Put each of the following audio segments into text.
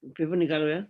Paper निकालो यार।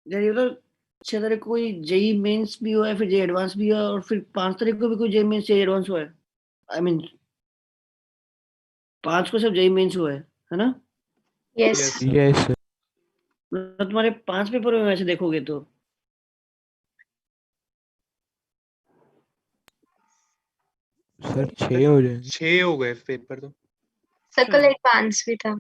यार ये तो 6 तारीख को कोई जेई मेंस भी हुआ है, फिर जेई एडवांस भी हुआ है, और फिर 5 तारीख को भी कोई जेई मेंस जेई एडवांस हुआ है। आई मीन 5 को सिर्फ जेई मेंस हुआ है ना? यस यस यस मतलब तुम्हारे 5 पेपर में वैसे देखोगे तो। सर 6 हो जाएंगे। 6 हो गए पेपर तो। सर्कल एडवांस भी था।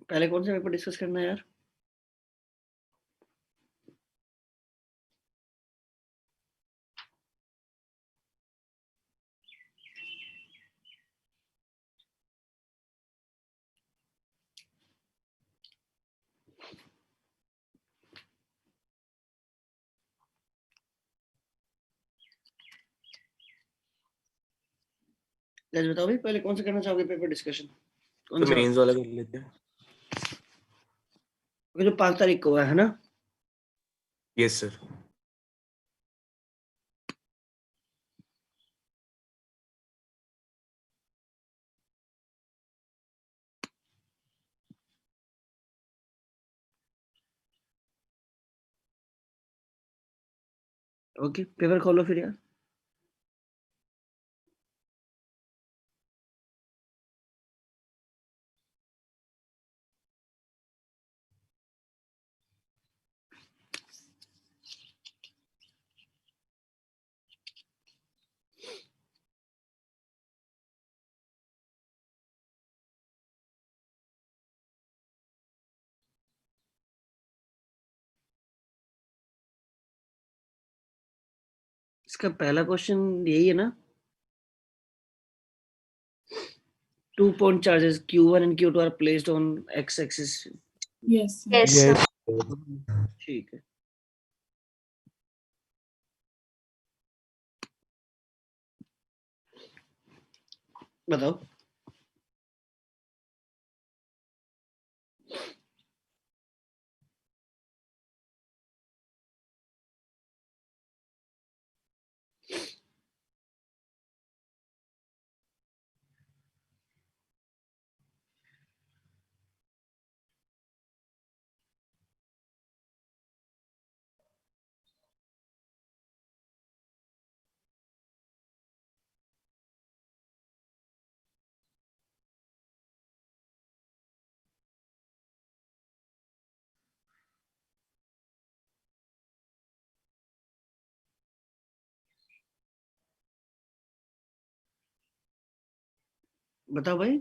पहले कौन सा पेपर डिस्कस करना है यार? गैस बताओ भाई, पहले कौन सा करना चाहोगे पेपर डिस्कशन? कौन तो सा? मेंस वाला कर लेते हैं। जो 5 तारीख को है ना? Yes sir. ओके, पेपर खोलो फिर यार। इसका पहला क्वेश्चन यही है ना, 2 point charges Q1 and Q2 are placed on x axis. Yes, sir. Yes, sir. Yes. ठीक है, बताओ। बताओ भाई।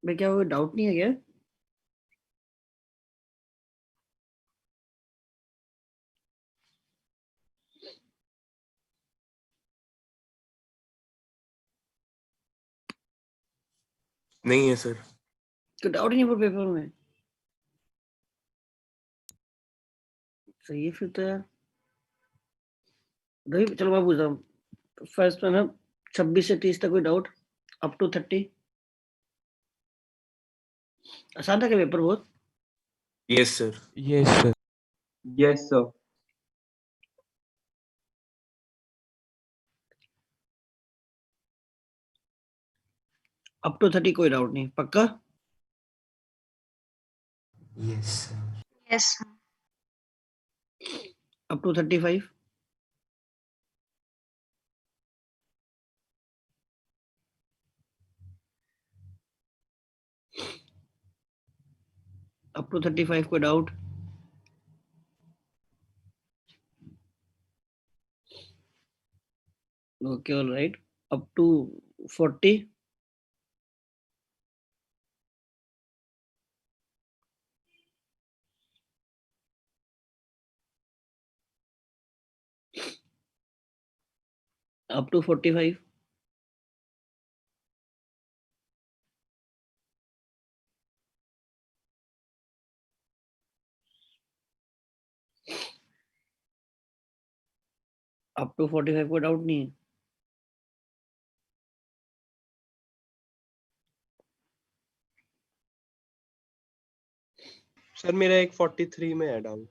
भाई क्या कोई डाउट नहीं है क्या? नहीं है सर। कोई डाउट नहीं है पर पेपर में? सही है फिर तो यार। भाई चलो मैं पूछता हूँ फर्स्ट में ना, 26 से 30 तक कोई डाउट? Up to 30? आसान था क्या पेपर बहुत? Yes sir. Yes, sir. Yes, sir. Up to 30 कोई डाउट नहीं, पक्का? Yes sir. Yes, sir. Up to 35? Up to 35 कोई doubt? Okay, all right. Up to 40? Up to 45? Up to 45 कोई doubt नहीं है? सर मेरा एक 43 में है डाउन।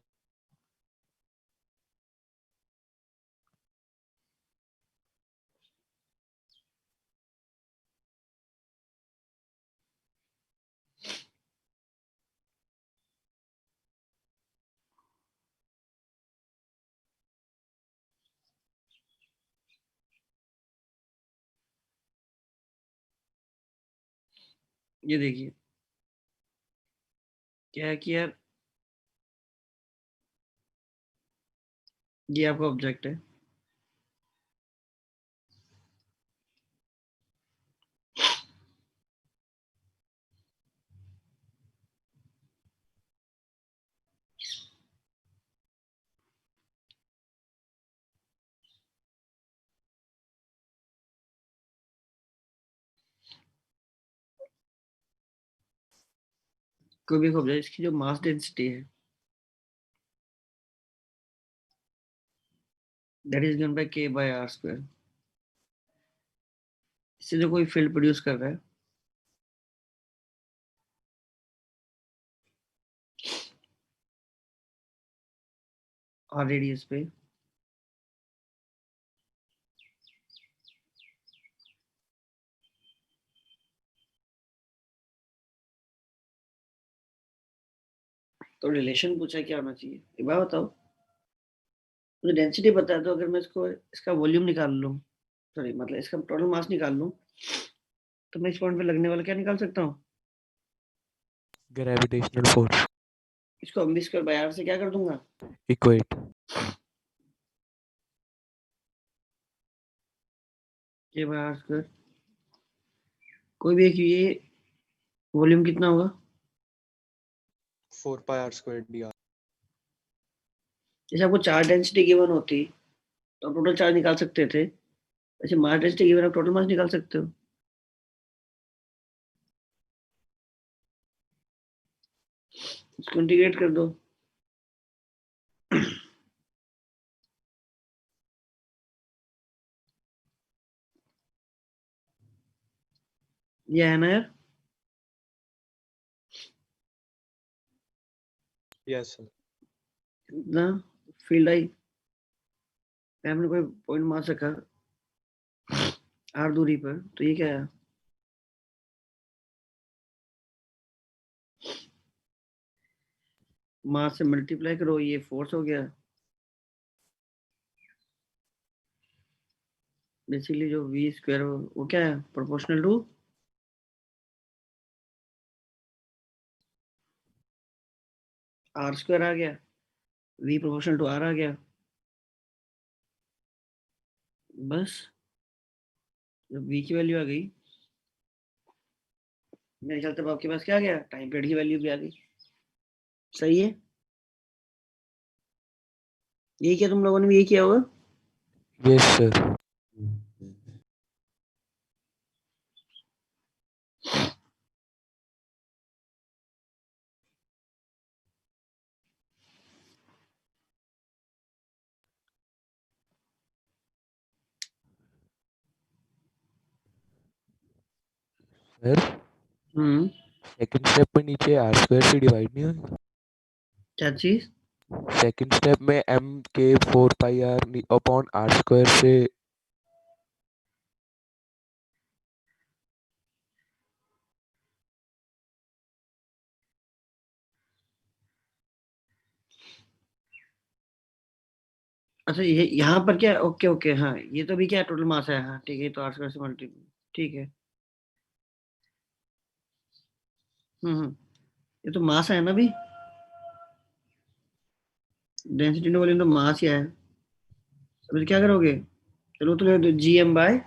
ये देखिए क्या है कि यार, ये आपका ऑब्जेक्ट है। कोई भी ऑब्जेक्ट, इसकी जो मास डेंसिटी है that is given by k by r square. इससे जो कोई फील्ड प्रोड्यूस कर रहा है r रेडियस पे, तो रिलेशन पूछा है क्या होना चाहिए? एक बार बताओ, मुझे डेंसिटी पता है तो अगर मैं इसको इसका वॉल्यूम निकाल लूं सॉरी मतलब इसका टोटल मास निकाल लूं तो मैं इस पॉइंट पे लगने वाला क्या निकाल सकता हूँ? ग्रेविटेशनल फोर्स इसको हम स्क्वायर बाय आर से क्या कर दूंगा? इक्वेट ये बाय आर स्क्वायर कोई भी एक ये वॉल्यूम कितना होगा? 4 pi r squared dr. जैसे आपको चार्ज डेंसिटी गिवन होती तो टोटल चार्ज निकाल सकते थे, वैसे मास डेंसिटी गिवन आप टोटल मास निकाल सकते हो। इसको इंटीग्रेट कर दो। ये है ना यार? Yes, sir. कितना फील्ड आई हमने कोई पॉइंट मार सका आर दूरी पर, तो ये क्या है? मास से मल्टीप्लाई करो, ये फोर्स हो गया। बेसिकली जो वी स्क्वायर वो क्या है? प्रोपोर्शनल टू आर स्क्वायर आ गया, वी प्रोपोर्शनल टू आर आ गया। बस जब वी की वैल्यू आ गई मेरे ख्याल तब आपके पास क्या आ गया? टाइम पीरियड की वैल्यू भी आ गई। सही है, यही क्या तुम लोगों ने भी यही किया होगा? Yes sir sir second step में नीचे आर स्क्वायर से डिवाइड नहीं होगा? क्या चीज? सेकंड स्टेप में m के 4 पाई r अपॉन r स्क्वायर से अच्छा ये यहाँ पर क्या? ओके ओके, हाँ ये तो भी क्या टोटल मास है, हाँ ठीक है, तो आर स्क्वायर से मल्टी, ठीक है। ये तो मास है ना भी, डेंसिटी नो वॉल्यूम तो मास ही है। अब क्या करोगे? चलो तो ले G M by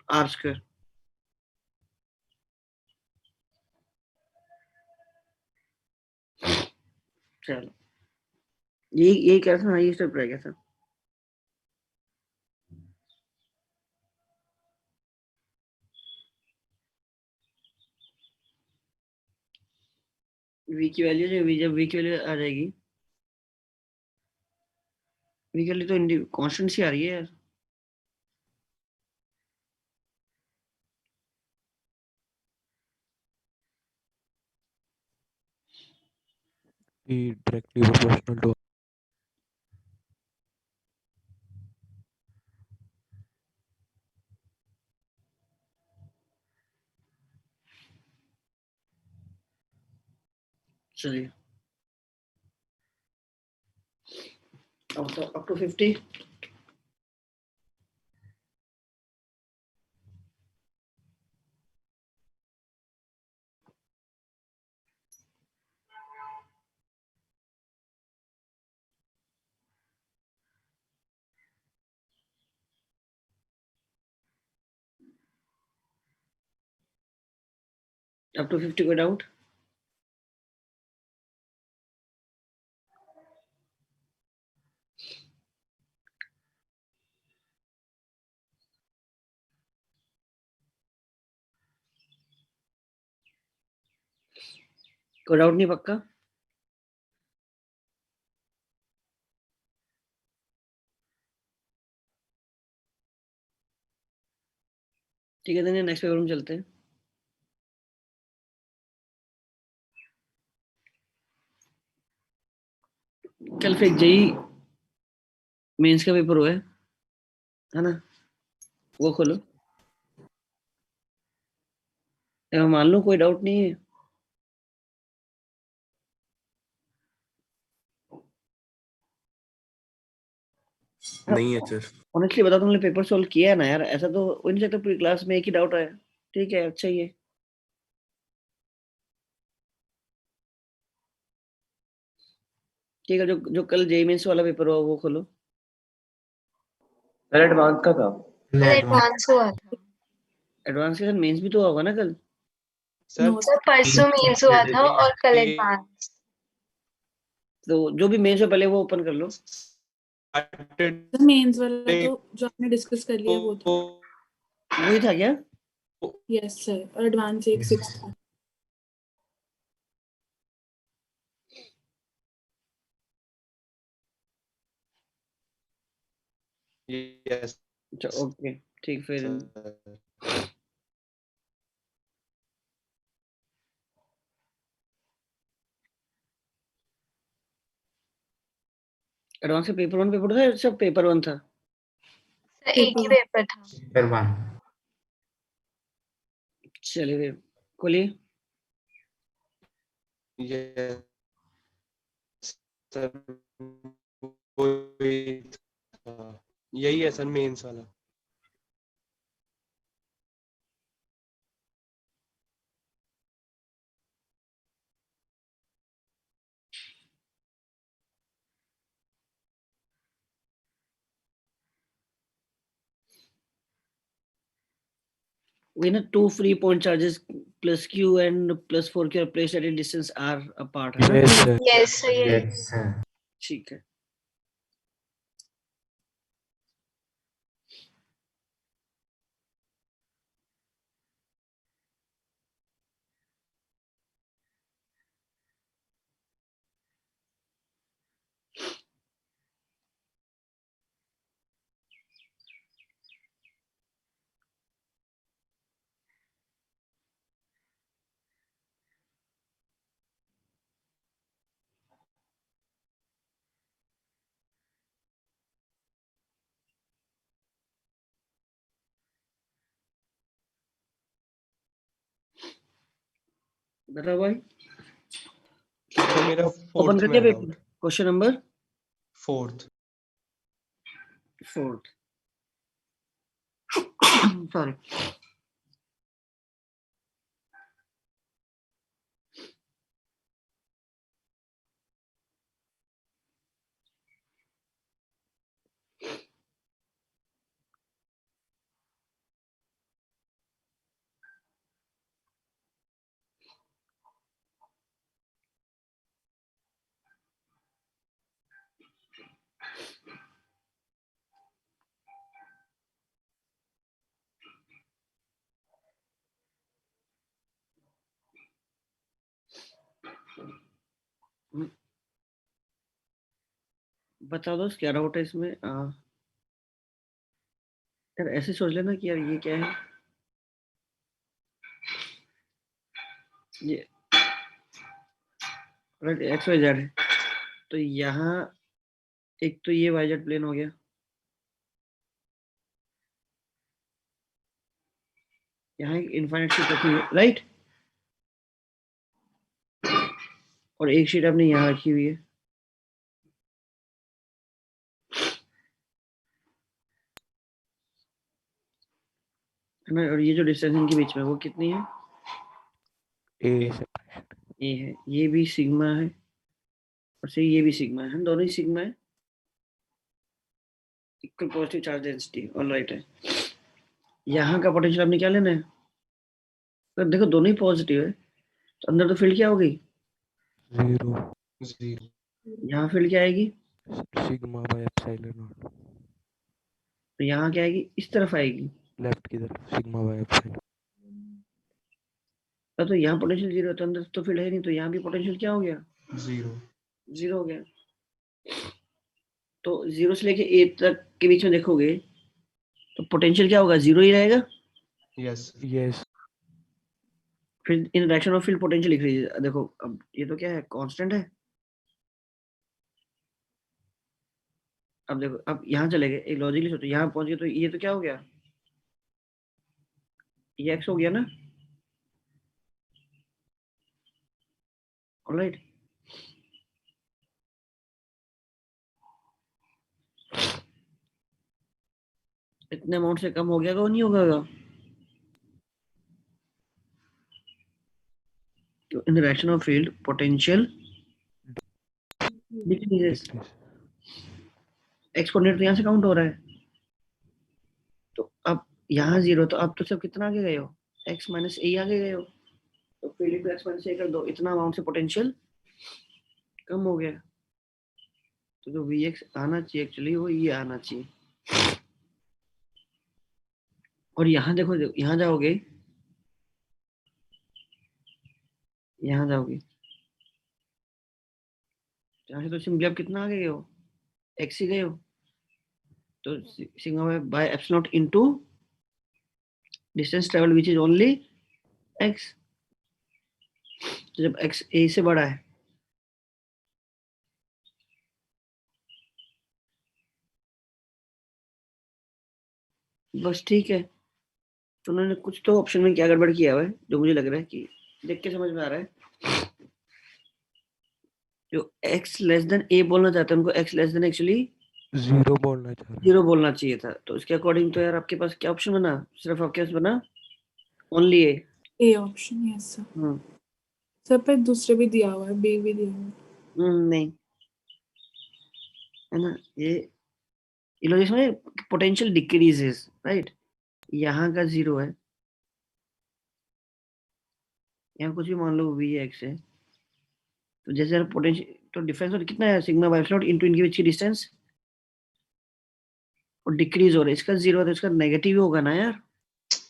R square. चलो यही क्या था, ये स्टेप रह गया था। वी की वैल्यू जब वी की वैल्यू आ जाएगी, वी की वैल्यू तो कांस्टेंट सी आ रही है यार। डायरेक्टली प्रोपोर्शनल टू चलिए अब तो अप टू 50। अप टू 50 कोई डाउट? कोई डाउट नहीं पक्का? ठीक है, धन्य, नेक्स्ट पेपर में चलते हैं। कल फिर जेई मेंस का पेपर हुआ है ना? वो खोलो, मान लो कोई डाउट नहीं है। नहीं है सर। ऑनेस्टली बताओ, तुमने पेपर सॉल्व किया है ना यार? ऐसा तो हो नहीं सकता पूरी क्लास में एक ही डाउट आया। ठीक है, अच्छा ही है। ठीक है, जो जो कल जेईई मेंस वाला पेपर हुआ वो खोलो। सर एडवांस का था। कल एडवांस हुआ था। एडवांस के साथ मेंस भी तो होगा ना कल? सर सर परसों मेंस हुआ था और कल एडवांस। तो जो भी मेंस हो पहले वो ओपन कर लो। मेंस वाला तो जो आपने डिस्कस कर लिया वो था। वही था क्या? यस सर, और एडवांस एक 6 था। यस अच्छा ओके, ठीक फिर। एडवांस का पेपर 1 पेपर था या सब पेपर 1 था? सर एक ही पेपर था। पेपर 1। चलिए फिर खोलिए। यस सर, वही था। यही है सर मेंस वाला। We know 2 free point charges plus q and plus 4q are placed at a distance r apart, है ना? Yes sir. यस सर ये यस सर। ठीक है। बताओ भाई, तो मेरा ओपन फोर्थ कर में दिया है paper? Doubt. Question number fourth. 4। Sorry. बता दो क्या डाउट है इसमें? यार ऐसे सोच लेना कि यार ये क्या है, ये राइट एक्स वाई जेड है। तो यहाँ एक तो ये वाई जेड प्लेन हो गया, यहाँ एक इनफाइनाइट शीट रखी हुई है, राइट? और एक शीट आपने यहाँ रखी हुई है ना? और ये जो डिस्टेंस इनके बीच में वो कितनी है? A ये है, ये भी सिग्मा है और से ये भी सिग्मा है, दोनों ही सिग्मा है। Equal positive charge density, alright है। यहाँ का पोटेंशियल आपने क्या लेना है? तो देखो दोनों ही पॉजिटिव है, तो अंदर तो फील्ड क्या हो गई? 0 यहाँ फील्ड क्या आएगी? sigma by epsilon naught. तो यहाँ क्या आएगी? इस तरफ आएगी। लेफ्ट की तरफ sigma by epsilon. तो यहाँ पोटेंशियल 0 है, तो अंदर तो फील्ड है नहीं, तो यहाँ भी पोटेंशियल क्या हो गया? 0 हो गया। तो 0 से लेके 8 तक के बीच में देखोगे तो पोटेंशियल क्या होगा? 0 ही रहेगा। Yes Yes. फिर इन डायरेक्शन ऑफ फील्ड पोटेंशियल लिख लीजिए। देखो अब ये तो क्या है, कांस्टेंट है। अब देखो, अब यहाँ चले गए, एक लॉजिकली सोचो, यहाँ पहुंच गए तो ये तो क्या हो गया? ये एक्स हो गया ना? ऑलराइट। इतने अमाउंट से कम हो गया वो नहीं होगा in the direction of field potential decreases x coordinate तो यहाँ से काउंट हो रहा है तो अब यहाँ 0 तो अब तो सब कितना आगे गए हो x माइनस ए आगे गए हो तो फील्ड को x माइनस ए कर दो इतना अमाउंट से पोटेंशियल कम हो गया तो जो vx आना चाहिए एक्चुअली वो ये आना चाहिए और यहाँ देखो यहाँ जाओगे यहाँ जाओगे यहाँ से तो सिंपली आप कितना आगे गए हो x ही गए हो तो sigma by epsilon not into distance travel which is only x तो जब x a से बड़ा है बस ठीक है तो उन्होंने कुछ तो ऑप्शन में क्या गड़बड़ किया हुआ है जो मुझे लग रहा है कि देख के समझ में आ रहा है जो x लेस देन a बोलना चाहते हैं उनको x लेस देन एक्चुअली 0 बोलना चाह रहा है। 0 बोलना चाहिए था तो इसके अकॉर्डिंग तो यार आपके पास क्या ऑप्शन बना सिर्फ आपके पास बना only a A option yes sir sir पर दूसरे भी दिया हुआ है बी भी दिया हुआ है नहीं है ना ये इलोजिस में पोटेंशियल डिक्रीजेस राइट यहाँ का 0 है यहाँ कुछ भी मान लो vx है तो जैसे पोटेंशियल तो डिफरेंस और कितना है सिग्मा बाय एप्सिलॉन इनटू इनके बीच की डिस्टेंस और डिक्रीज हो रहा है इसका 0 है तो इसका नेगेटिव होगा ना यार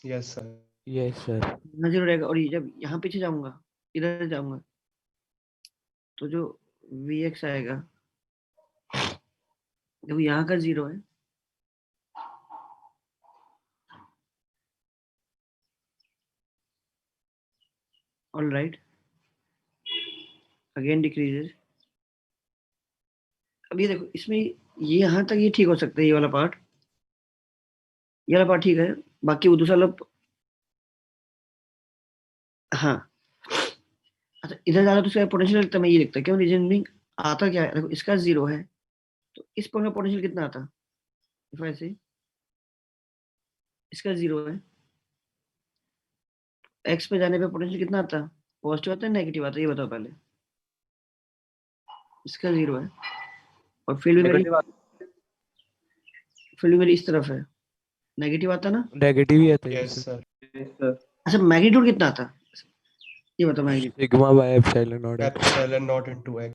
यस सर यस सर यहाँ 0 रहेगा और ये जब यहाँ पीछे जाऊंगा इधर जाऊंगा तो जो vx आएगा जब यहाँ का 0 है ऑल राइट अगेन डिक्रीजेस अब ये देखो इसमें ये यहाँ तक ये ठीक हो सकता है ये वाला पार्ट ठीक है बाकी वो दूसरा वाला हाँ अच्छा इधर ज्यादा तो इसका पोटेंशियल लगता है मैं ये लिखता क्यों रीजनिंग आता क्या है देखो इसका 0 है तो इस पॉइंट का पोटेंशियल कितना आता इफ आई से इसका 0 है एक्स पे जाने पे पोटेंशियल कितना आता पॉजिटिव आता है नेगेटिव आता है ये बताओ पहले इसका 0 है और फील्ड मेरी इस तरफ है नेगेटिव आता ना नेगेटिव ही आता है यस सर अच्छा मैग्नीट्यूड कितना आता ये बताओ magnitude sigma by epsilon not epsilon not into x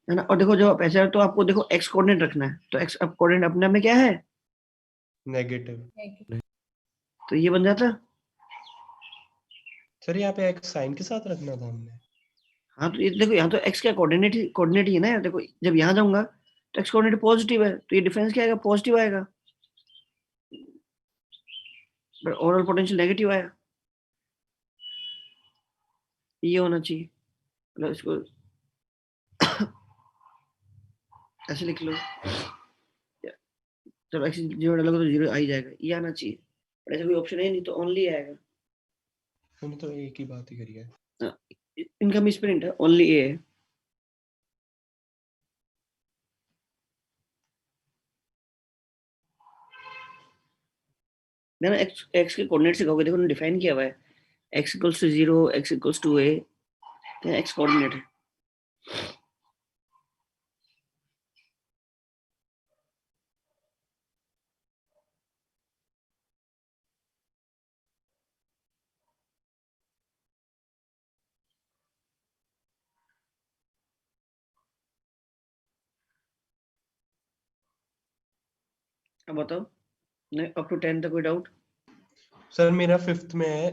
है ना और देखो जब आप ऐसा है तो आपको देखो एक्स कोऑर्डिनेट रखना है तो एक्स अब कोऑर्डिनेट अपने आप में क्या है नेगेटिव तो ये बन जाता सर यहाँ पे x साइन के साथ रखना था हमने हाँ तो ये देखो यहाँ तो एक्स का कोऑर्डिनेट ही है ना यार देखो जब यहाँ जाऊंगा तो एक्स कोऑर्डिनेट पॉजिटिव है तो ये डिफरेंस क्या आएगा पॉजिटिव आएगा बट ओवरऑल पोटेंशियल नेगेटिव आया ये होना चाहिए मतलब इसको ऐसे लिख लो जब एक्स 0 डालोगे तो 0 आ ही जाएगा ये आना चाहिए पर ऐसा कोई ऑप्शन है नहीं तो ओनली आएगा हमने तो एक ही बात ही करी है इनका मिसप्रिंट है ओनली ए है ना एक्स के कोऑर्डिनेट से कहोगे देखो उन्होंने डिफाइन किया हुआ है x equals to 0 x equals to a तो x कोऑर्डिनेट है अब बताओ नहीं अप टू 10 तक कोई डाउट सर मेरा 5th में है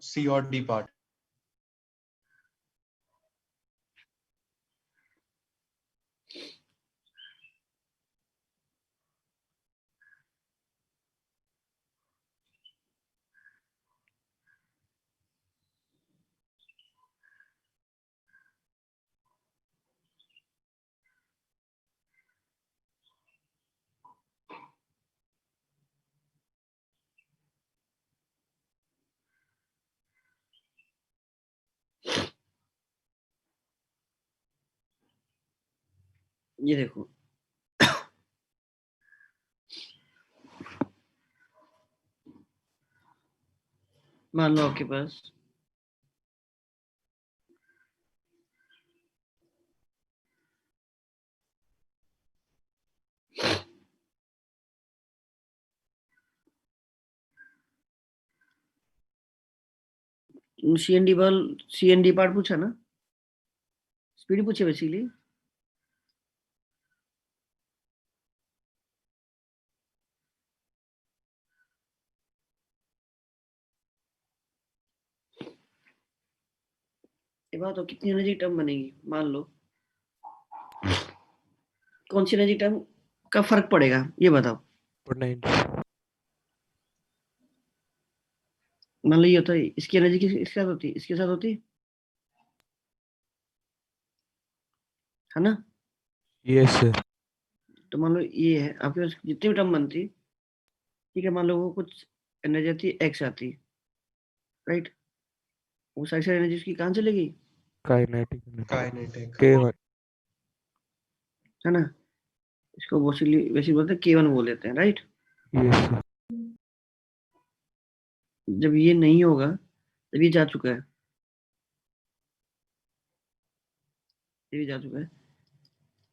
C और D पार्ट ये देखो मान लो आपके पास CND पार्ट पूछा ना, स्पीड पूछे बेसिकली। ये बात हो कितनी एनर्जी टर्म बनेगी, मान लो कौन सी एनर्जी टर्म का फर्क पड़ेगा ये बताओ। पोटेंशियल मान लो ये होता है, इसकी एनर्जी इसके साथ होती है, इसके साथ होती है ना। Yes sir. तो मान लो ये है आपके पास जितनी भी टर्म बनती, ठीक है, मान लो वो कुछ एनर्जी आती एक्स आती, राइट, वो सारी सारी एनर्जी उसकी कहाँ चलेगी, काइनेटिक काइनेटिक। K1 है ना। इसको वैसे बोलते हैं K1 बोल देते हैं, राइट। Yes sir. जब ये नहीं होगा तब ये जा चुका है, ये भी जा चुका है,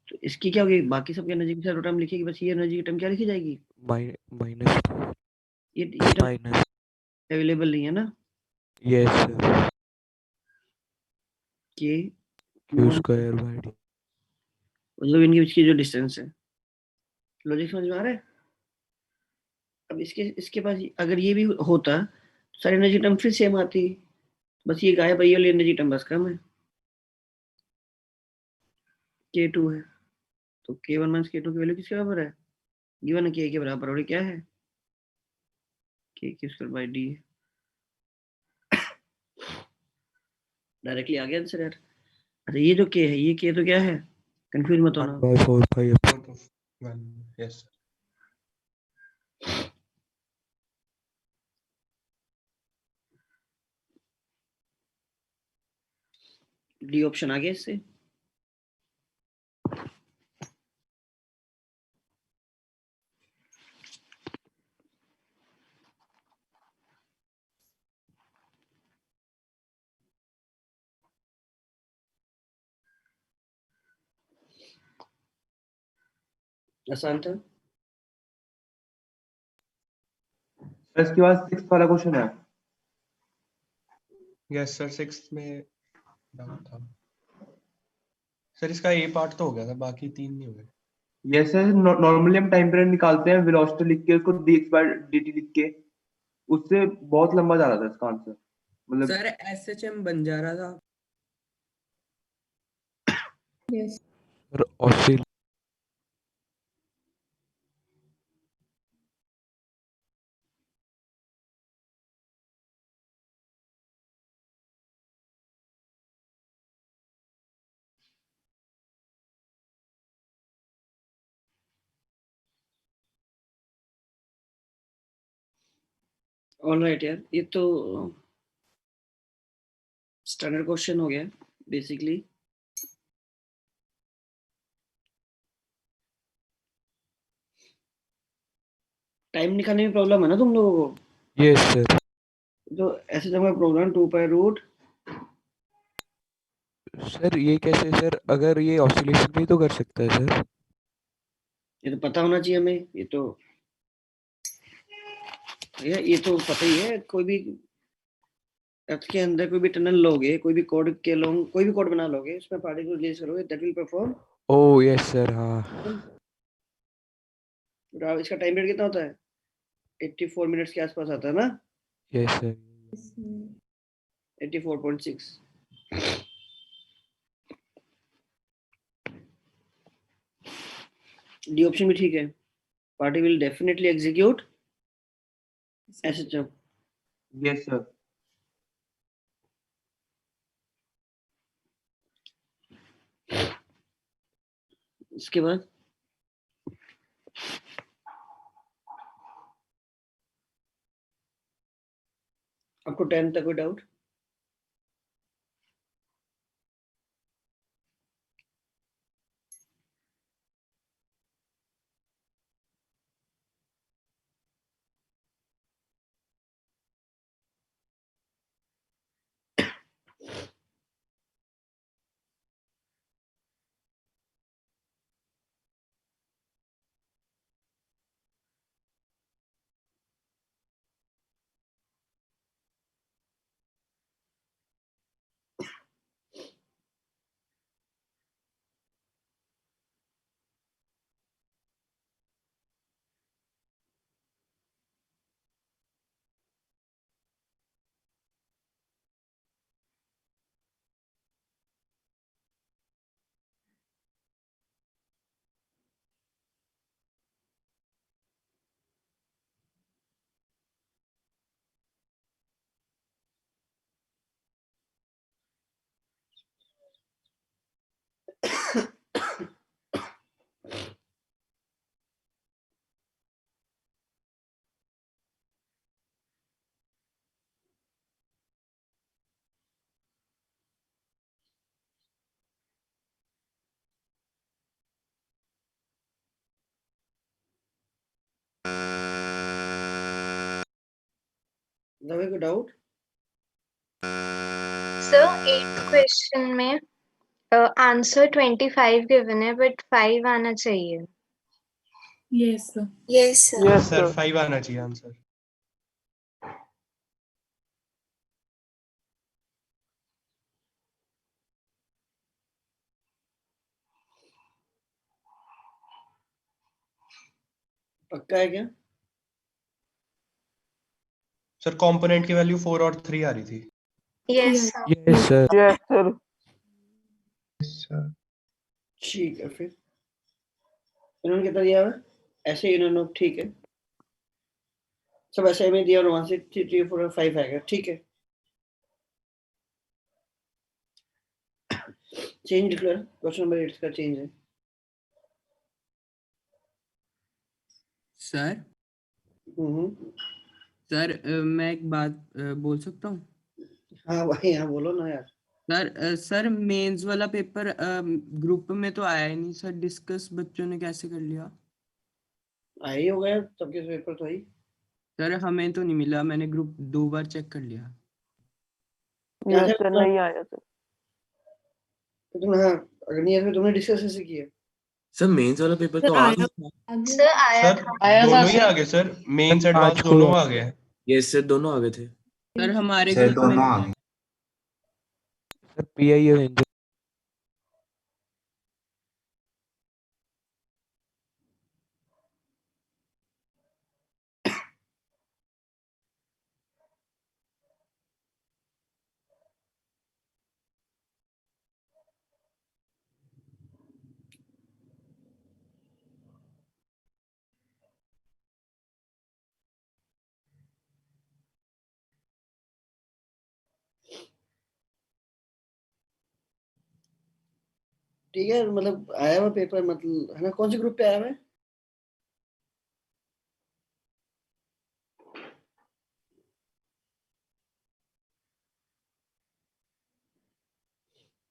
तो इसकी क्या होगी, बाकी सबकी एनर्जी के साथ टर्म लिखेगी, बस ये एनर्जी की टर्म क्या लिखी जाएगी, माइनस ये टर्म माइनस अवेलेबल नहीं है ना, यस सर। के Q स्क्वायर बाय D। मतलब इनके बीच की जो डिस्टेंस है, लॉजिक समझ में आ रहा है। अब इसके पास अगर ये भी होता तो सारी एनर्जी टर्म फिर सेम आती, बस ये गायब है, ये वाली एनर्जी टर्म बस कम है, K2 है, तो K1 माइनस K2 की वैल्यू किसके बराबर है, गिवन है K के बराबर, और ये क्या है K square by D। Directly आ गया आंसर यार। अच्छा ये जो K है, ये K तो क्या है, कंफ्यूज मत होना। 1/4 यस। डी ऑप्शन आ गया इससे। आसान था। इसके बाद 6 वाला क्वेश्चन है। यस सर, 6 में डाउट था सर। इसका ए पार्ट तो हो गया था, बाकी 3 नहीं हुए। ये सर नॉर्मली हम टाइम पीरियड निकालते हैं वेलोसिटी लिख के, उसको dx/dt लिख के, उससे बहुत लंबा जा रहा था इसका आंसर, मतलब सर SHM बन जा रहा था। यस सर ऑसिल ऑलराइट यार, ये तो स्टैंडर्ड क्वेश्चन हो गया बेसिकली। टाइम निकालने में प्रॉब्लम है ना तुम लोगों को। Yes sir. तो ऐसे जब मैं प्रोग्राम 2 √, सर ये कैसे सर, अगर ये ऑसिलेशन भी तो कर सकता है सर। ये तो पता होना चाहिए हमें, ये तो पता ही है। कोई भी अर्थ के अंदर कोई भी टनल लोगे, कोई भी कोड के लोग कोई भी कोड बना लोगे, उसमें पार्टिकल रिलीज करोगे, that will perform. Oh yes sir हाँ। इसका टाइम पीरियड कितना होता है, 84 मिनट्स के आसपास आता है ना, यस सर। 84.6। डी ऑप्शन भी ठीक है, party will definitely execute SHM। Yes sir. इसके बाद आपको 10 तक कोई डाउट। नवे को डाउट? सर 8th क्वेश्चन में आंसर 25 गिवन है बट 5 आना चाहिए। Yes sir. Yes sir. Sir 5 आना चाहिए आंसर। पक्का है क्या? सर कंपोनेंट की वैल्यू 4 और 3 आ रही थी। Yes sir. Yes sir. Yes sir. Sir ठीक है, फिर इन्होंने कितना दिया है? ऐसे ही इन्होंने, ठीक है, सब ऐसे में दिया और वहां से 3 3 4 5 आएगा। ठीक है, चेंज डिक्लेयर। क्वेश्चन नंबर 8 का चेंज है। सर सर मैं एक बात बोल सकता हूँ? हाँ भाई, हाँ बोलो ना यार। सर मेंस वाला पेपर ग्रुप में तो आया ही नहीं सर, डिस्कस बच्चों ने कैसे कर लिया? आई हो गया सबके पेपर तो आई। सर हमें तो नहीं मिला, मैंने ग्रुप 2 बार चेक कर लिया। क्या यस था? सर, नहीं आया सर। तो तुम, हाँ, अगर नहीं है तो तुमने डिस्कस कैसे किया? सर मेंस वाला पेपर तो सर आ आया गया। सर आया सर था। दोनों ही आ गए सर, मेंस एडवांस आज को दोनों आ गए। यस सर, दोनों आ गए थे। सर हमारे सर ग्रुप में दोनों आ गए। Sir pi Avenger. ठीक है, मतलब आया हुआ पेपर, मतलब है ना, कौन से ग्रुप पे आया हुआ है?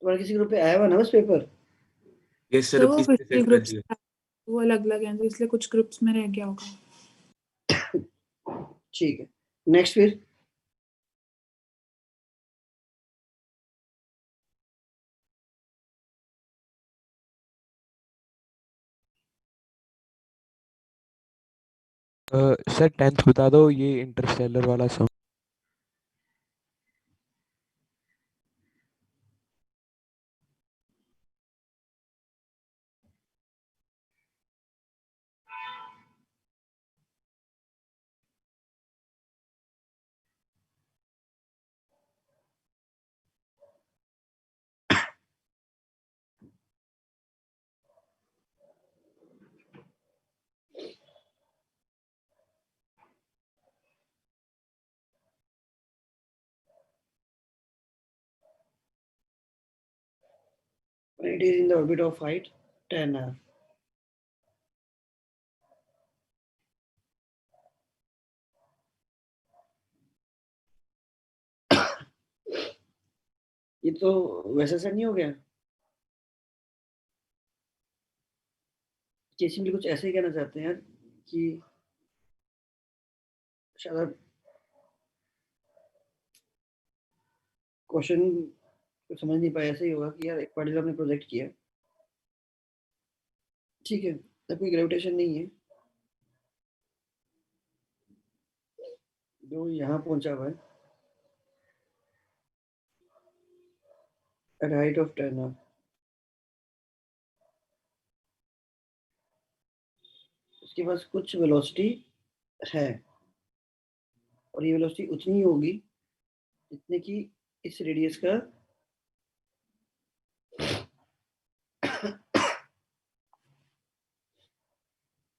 तुम्हारे किसी ग्रुप पे आया हुआ ना बस पेपर? यस तो सर, वो अपनी पिछले सेट कर ग्रुप्स दिया। वो अलग अलग हैं तो इसलिए कुछ ग्रुप्स में रह गया होगा। ठीक है, नेक्स्ट फिर। सर 10th बता दो, ये इंटरस्टेलर वाला सम। It is in the orbit of height 10 r। ये तो वैसा सा नहीं हो गया? केसी भी कुछ ऐसे ही कहना चाहते हैं यार कि शायद क्वेश्चन कुछ समझ नहीं पाया। ऐसे ही होगा कि यार एक पार्टिकल ने प्रोजेक्ट किया, ठीक है, तब कोई ग्रेविटेशन नहीं है, जो यहाँ पहुंचा हुआ है at height of 10 r। उसके पास कुछ वेलोसिटी है और ये वेलोसिटी उतनी ही होगी जितने की इस रेडियस का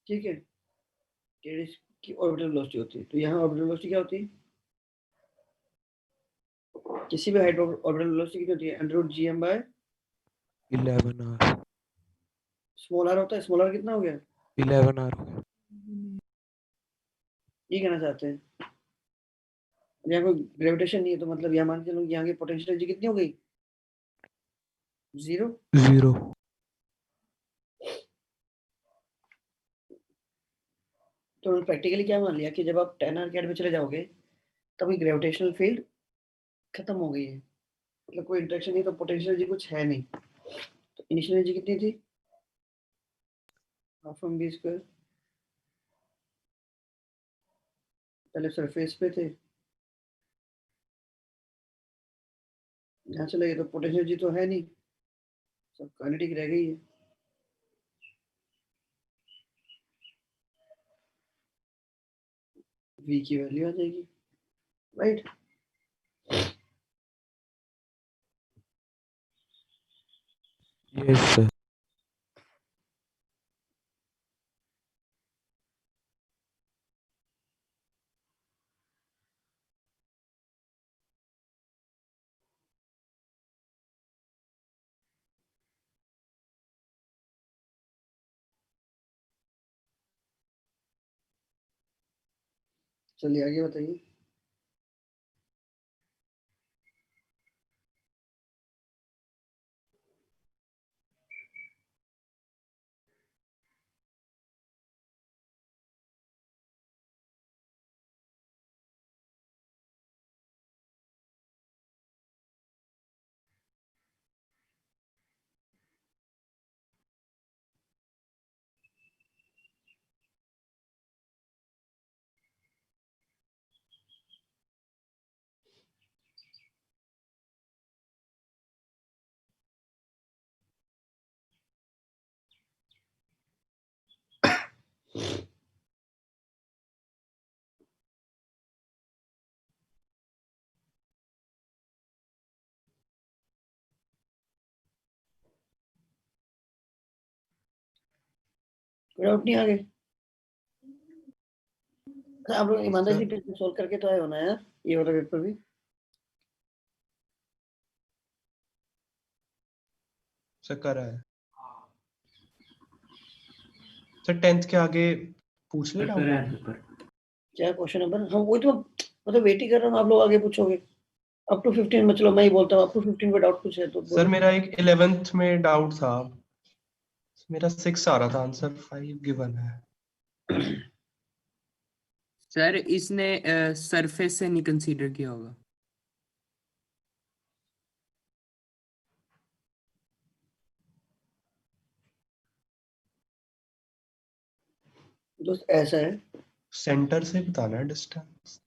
ठीक है, रेडियस की ऑर्बिटल वेलोसिटी होती है। तो यहाँ ऑर्बिटल वेलोसिटी क्या होती है? किसी भी हाइट ऑर्बिटल वेलोसिटी कितनी होती है? √gm/, 11 are. स्मॉल r होता है। स्मॉल r कितना हो गया? 11 आर हो गया। ये कहना चाहते हैं। यहाँ कोई ग्रेविटेशन नहीं है तो मतलब यहाँ मान के चलो यहाँ की पोटेंशियल एनर्जी कितनी हो गई? 0। 0। तो प्रैक्टिकली क्या मान लिया कि जब आप 10 आर्केड में चले जाओगे तभी ग्रेविटेशनल फील्ड खत्म हो गई है, मतलब कोई इंटरेक्शन नहीं, तो पोटेंशियल एनर्जी कुछ है नहीं। तो इनिशियल एनर्जी कितनी थी? Half M B square. पहले सरफेस पे थे, यहाँ चले गए तो पोटेंशियल एनर्जी तो है नहीं, सब काइनेटिक रह गई है। v की वैल्यू आ जाएगी, राइट? Yes sir. चलिए आगे बताइए। कोई डाउट नहीं आगे? आप लोग ईमानदारी से सोल्व करके तो आए होना यार ये वाला पेपर भी। सर कर रहा है सर, 10th के आगे पूछ ले डाउट। क्या क्वेश्चन नंबर? हाँ वही तो मतलब वेट ही कर रहा हूँ, आप लोग आगे पूछोगे। अप टू 15 में, चलो मैं ही बोलता हूँ, अप टू 15 पे डाउट पूछे तो सर मेरा एक 11th में डाउट था, मेरा 6 आ रहा था, आंसर 5 गिवन है। सर इसने सरफेस से नहीं कंसीडर किया होगा। दोस्त ऐसा है, सेंटर से बताना है डिस्टेंस।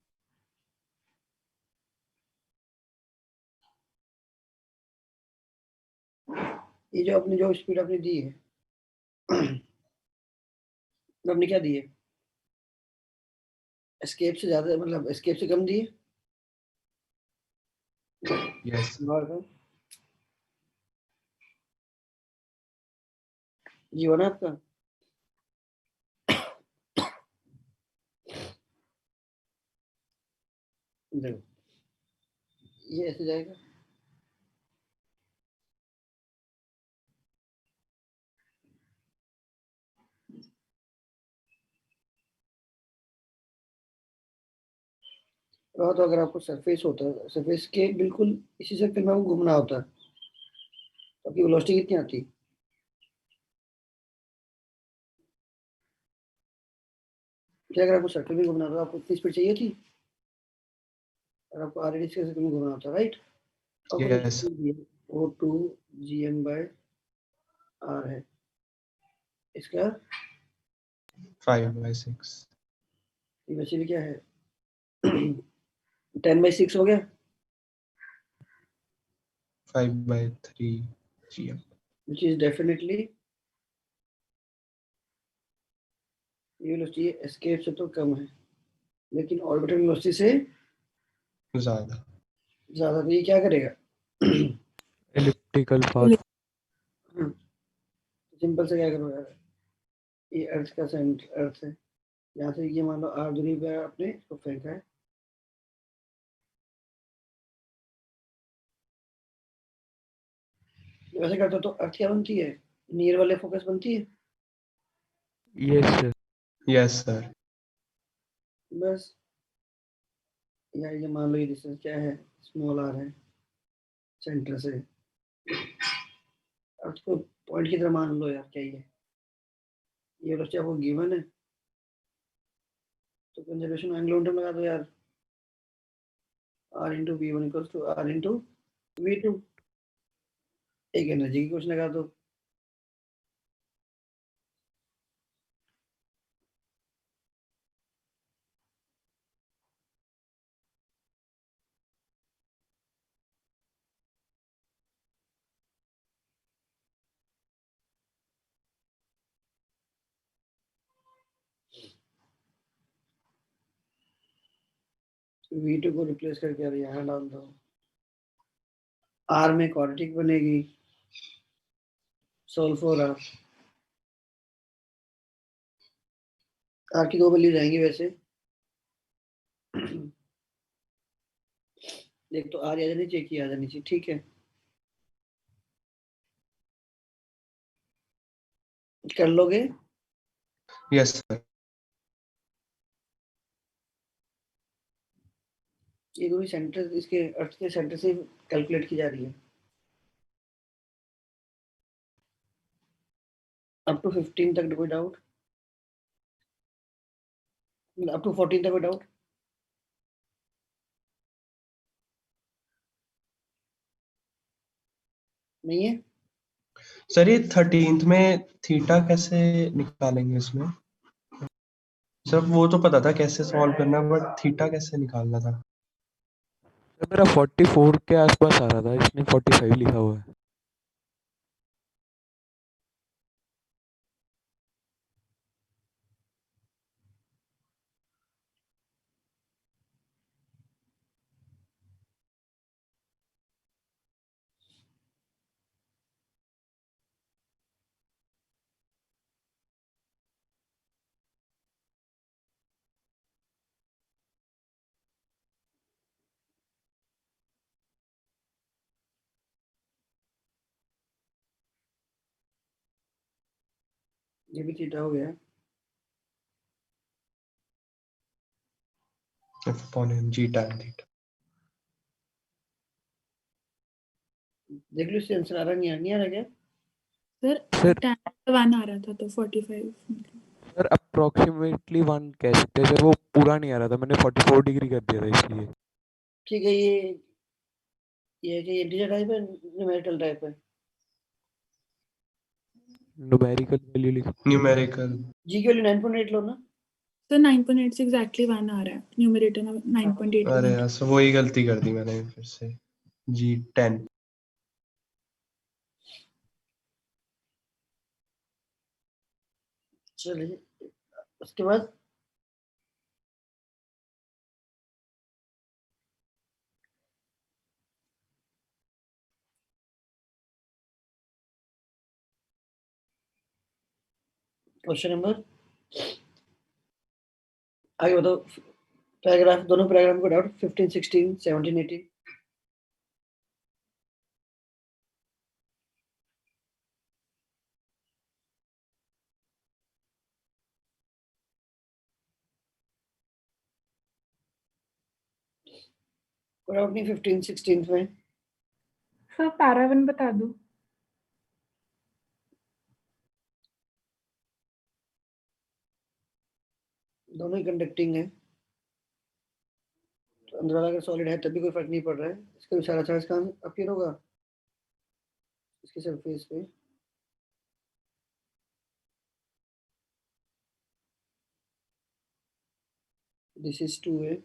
ये जो अपनी जो स्पीड आपने दी है आपने क्या दी है? एस्केप से ज्यादा, मतलब एस्केप से कम दी है? यस ये हो ना आपका? देखो ये ऐसे जाएगा, तो अगर आपको सरफेस होता है, सरफेस के बिल्कुल इसी सर्कल में आपको घूमना होता है तो आपकी वेलोसिटी कितनी आती? क्या अगर आपको सर्कल में घूमना था आपको इतनी स्पीड चाहिए थी? और आपको ऑलरेडी इसके सर्कल में घूमना होता, right? Yes O2 GM by R है, इसका 5/6 ये वैसे भी क्या है 10/6 हो गया, 5/3 GM, which is definitely ये वेलोसिटी एस्केप से तो कम है लेकिन ऑर्बिटल वेलोसिटी से ज्यादा। ज्यादा। तो ये क्या करेगा एलिप्टिकल पाथ। सिंपल से क्या करोगे, ये अर्थ का सेंटर, अर्थ है, यहाँ से ये मान लो r दूरी पे आपने इसको फेंका है, वैसे करते हो तो अर्थ क्या बनती है? नियर वाले फोकस बनती है। Yes sir. Yes sir. बस या ये मान लो ये डिस्टेंस क्या है, स्मॉल r है सेंटर से, अर्थ को पॉइंट की तरह मान लो यार, क्या ये वेलोसिटी आपको गिवन है, तो कंजर्वेशन एंगुलर मोमेंटम लगा दो यार, r into v1 equals to r into v2। एक एनर्जी की क्वेश्चन लगा दो, v2 को रिप्लेस करके यार यहाँ डाल दो, r में क्वाड्रेटिक बनेगी, सोल्व फॉर r। r की दो वैल्यू जाएंगी वैसे, देख तो r आ जानी चाहिए कि आ जानी चाहिए, ठीक है कर लोगे। Yes sir. ये दोनों सेंटर इसके अर्थ के सेंटर से कैलकुलेट की जा रही है, अप टू 15 तक कोई डाउट, अप टू 14 तक कोई डाउट नहीं है। सर ये 13th में थीटा कैसे निकालेंगे इसमें? सर वो तो पता था कैसे सॉल्व करना, बट थीटा कैसे निकालना था? सर मेरा 44 के आसपास आ रहा था, इसमें 45 लिखा हुआ है। ये भी थीटा हो गया, F upon m g tan theta। देख लो इससे आंसर आ रहा नहीं आ रहा क्या? सर tan 1 आ रहा था तो 45 सर अप्रोक्सीमेटली 1 कह सकते हैं सर, वो पूरा नहीं आ रहा था, मैंने 44 डिग्री कर दिया था इसलिए। ठीक है, ये कि इंटीजर टाइप है न्यूमेरिकल टाइप है? न्यूमेरिकल वैल्यू लिखो। न्यूमेरिकल। जी की वैल्यू 9.8 लो ना। सर 9.8 से एग्जैक्टली 1 आ रहा है, न्यूमरेटर में 9.8 अरे यार सर वही गलती कर दी मैंने फिर से। जी 10। चलिए उसके बाद क्वेश्चन नंबर आगे बताओ, पैराग्राफ दोनों पैराग्राफ को डाउट 15 16 17 18। कोई डाउट नहीं 15 16 में? सर पैरा 1 बता दो। दोनों ही कंडक्टिंग है, तो अंदर वाला अगर सॉलिड है तभी कोई फर्क नहीं पड़ रहा है, इसका भी सारा चार्ज कहाँ अपीयर होगा, इसकी सरफेस पे। दिस इज 2 है,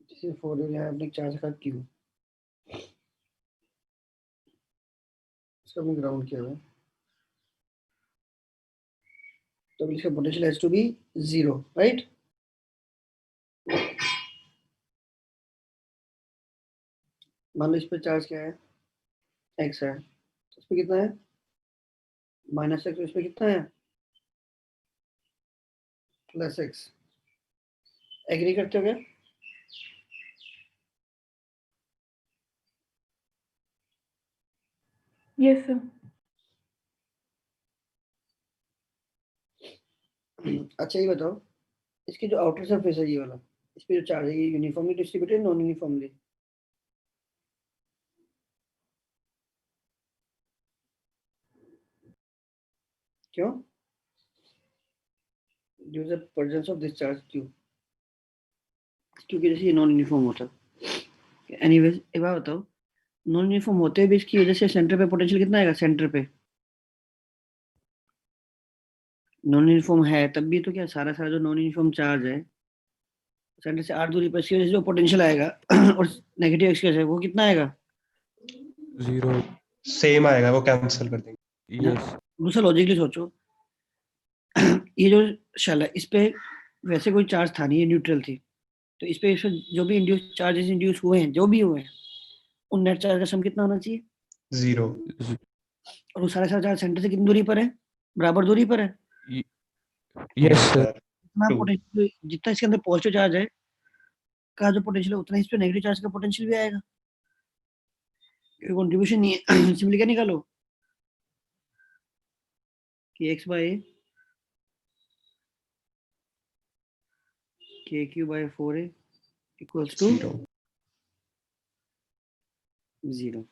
दिस इज 4 है, यहाँ अपने चार्ज का क्यू, इसका भी ग्राउंड किया हुआ है, तो इसका potential has to be 0, right? मान लो इस पर चार्ज क्या है, x है, तो इस पर कितना है -x, इस पर कितना है +x। एग्री करते हो क्या? Yes sir. अच्छा ये बताओ, इसकी जो आउटर सरफेस है ये वाला, इस पे जो चार्ज है ये यूनिफॉर्मली डिस्ट्रीब्यूटेड नॉन यूनिफॉर्मली? क्यों? Due to the presence of this charge, क्यों? क्योंकि जैसे ये नॉन यूनिफॉर्म होता है। एनीवेज एक बात बताओ, नॉन यूनिफॉर्म होते हुए भी इसकी वजह से सेंटर पे पोटेंशियल कितना आएगा? सेंटर पे नॉन यूनिफॉर्म है तब भी तो क्या सारा जो नॉन यूनिफॉर्म चार्ज है सेंटर से r दूरी पर, इसकी वजह से जो पोटेंशियल आएगा और नेगेटिव एक्स है वो कितना आएगा? 0। सेम आएगा, वो कैंसिल कर देंगे। यस। दूसरा लॉजिकली सोचो, ये जो शेल है इस पे वैसे कोई चार्ज था नहीं, ये न्यूट्रल थी, तो इस पे जो भी इंड्यूस चार्जेस इंड्यूस हुए हैं, जो भी हुए हैं, उन नेट चार्ज का सम कितना होना चाहिए? 0। और वो सारे चार्ज सेंटर से कितनी दूरी पर है? बराबर दूरी पर है। Yes sir. जितना 2। पोटेंशियल, जितना इसके अंदर पॉजिटिव चार्ज है का जो पोटेंशियल है, उतना इस पे नेगेटिव चार्ज का पोटेंशियल भी आएगा। कोई कंट्रीब्यूशन नहीं है। सिंपली क्या निकालो कि x by kq by 4a equals to 0।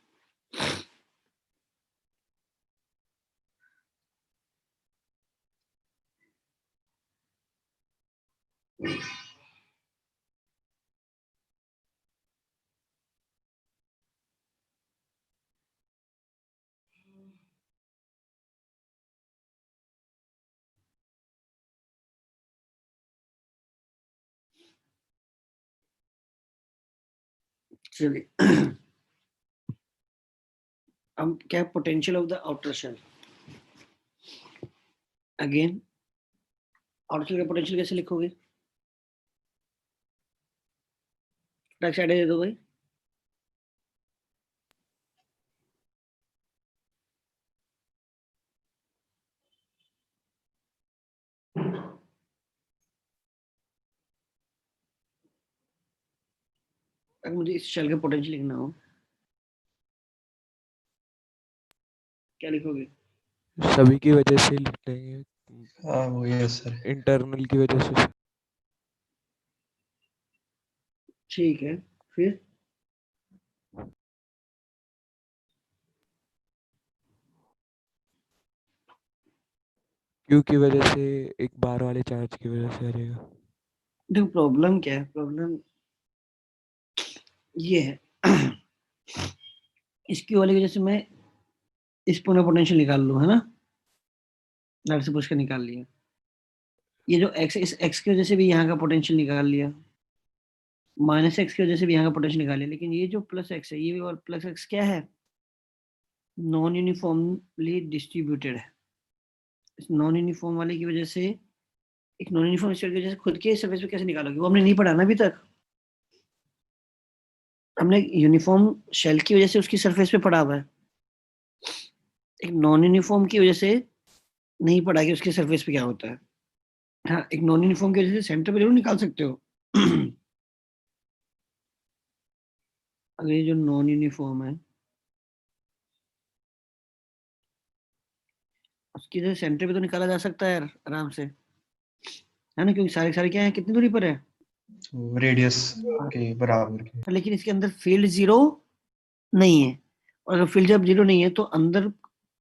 चलिए अब क्या potential of the outer shell. Again outer shell का पोटेंशियल कैसे लिखोगे? बैक साइड दे दो भाई। अगर मुझे इस शेल का पोटेंशियल लिखना हो क्या लिखोगे? सभी की वजह से लिख लेंगे, हाँ वो ये सर। इंटरनल की वजह से। ठीक है, फिर क्यू की वजह से एक बार वाले चार्ज की वजह से आ जाएगा। देखो प्रॉब्लम क्या है, प्रॉब्लम ये है इसकी वाली वजह से मैं इस पूरा पोटेंशियल निकाल लूं, है ना, लाइट से पूछ कर निकाल लिया। ये जो x, इस x की वजह से भी यहाँ का पोटेंशियल निकाल लिया, माइनस एक्स की वजह से भी यहाँ का पोटेंशियल निकाल लिया, लेकिन ये जो प्लस एक्स है, ये और प्लस एक्स क्या है? नॉन यूनिफॉर्मली डिस्ट्रीब्यूटेड है। इस नॉन यूनिफॉर्म वाले की वजह से, एक नॉन यूनिफॉर्म स्टेट की वजह से खुद के सरफेस पे कैसे निकालोगे? वो हमने नहीं पढ़ा ना अभी तक। हमने यूनिफॉर्म शेल की वजह से उसकी सरफेस पे पढ़ा हुआ है, एक नॉन यूनिफॉर्म की वजह से नहीं पढ़ा कि उसके सरफेस पे क्या होता है। हाँ, एक नॉन यूनिफॉर्म की वजह से सेंटर पे जरूर निकाल सकते हो। अगर ये जो नॉन यूनिफॉर्म है उसकी वजह से सेंटर पे तो निकाला जा सकता है यार आराम से, है ना, क्योंकि सारे सारे क्या है, कितनी दूरी पर है? रेडियस के बराबर के। लेकिन इसके अंदर फील्ड जीरो नहीं है, और अगर फील्ड जब जीरो नहीं है तो अंदर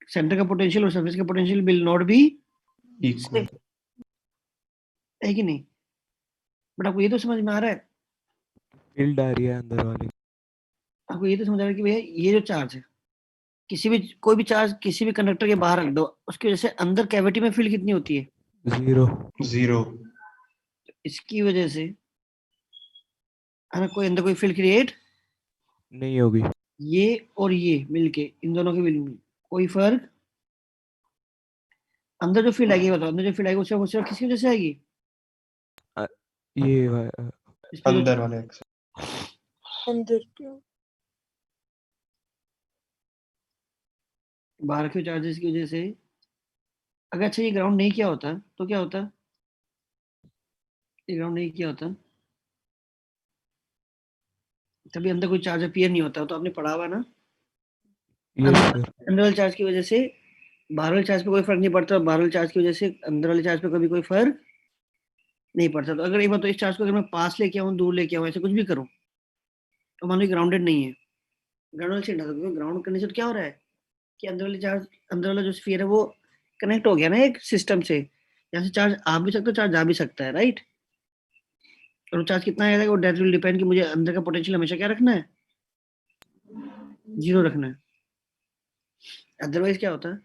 सेंटर का पोटेंशियल और सरफेस का potential will not be equal, है कि नहीं? बट आपको ये तो समझ में आ रहा है, फील्ड आ रही है अंदर वाली। आपको ये तो समझ आ रहा है कि भैया ये जो चार्ज है, किसी भी कोई भी चार्ज किसी भी कंडक्टर के बाहर रख दो, उसकी वजह से अंदर कैविटी में फील्ड कितनी होती है? 0। इसकी वजह से है ना, कोई अंदर कोई फील्ड क्रिएट नहीं होगी। ये और ये मिलके, इन दोनों के मिलके कोई फर्क, अंदर जो फील्ड आएगी बताओ, अंदर जो फील्ड आएगी उससे किसकी वजह से आएगी? ये इस पे जो अंदर वाले एक्स। अंदर क्यों? बाहर के चार्जेस की वजह से, अगर अच्छा ये ग्राउंड नहीं किया होता तो क्या होता? ये ग्राउंड नहीं किया होता तभी अंदर कोई चार्ज अपीयर नहीं होता, तो आपने पढ़ा हुआ ना, यस सर। अंदर वाले चार्ज की वजह से बाहर वाले चार्ज पे कोई फर्क नहीं पड़ता, बाहर वाले चार्ज की वजह से अंदर वाले चार्ज पे कभी कोई फर्क नहीं पड़ता। तो अगर एक बार तो इस चार्ज को अगर मैं पास लेके आऊँ, दूर लेके आऊँ, ऐसे कुछ भी करूँ, तो मान लो ग्राउंडेड नहीं है, ग्राउंड वाले से हटा दो, ग्राउंड करने से तो क्या हो रहा है कि अंदर वाले चार्ज, अंदर वाला जो स्फीयर है वो कनेक्ट हो गया ना एक सिस्टम से, यहाँ से चार्ज आ भी सकता है, चार्ज जा भी सकता है, राइट। और वो चार्ज कितना आएगा वो दैट विल डिपेंड कि मुझे अंदर का पोटेंशियल हमेशा क्या रखना है, 0 रखना है। अदरवाइज क्या होता है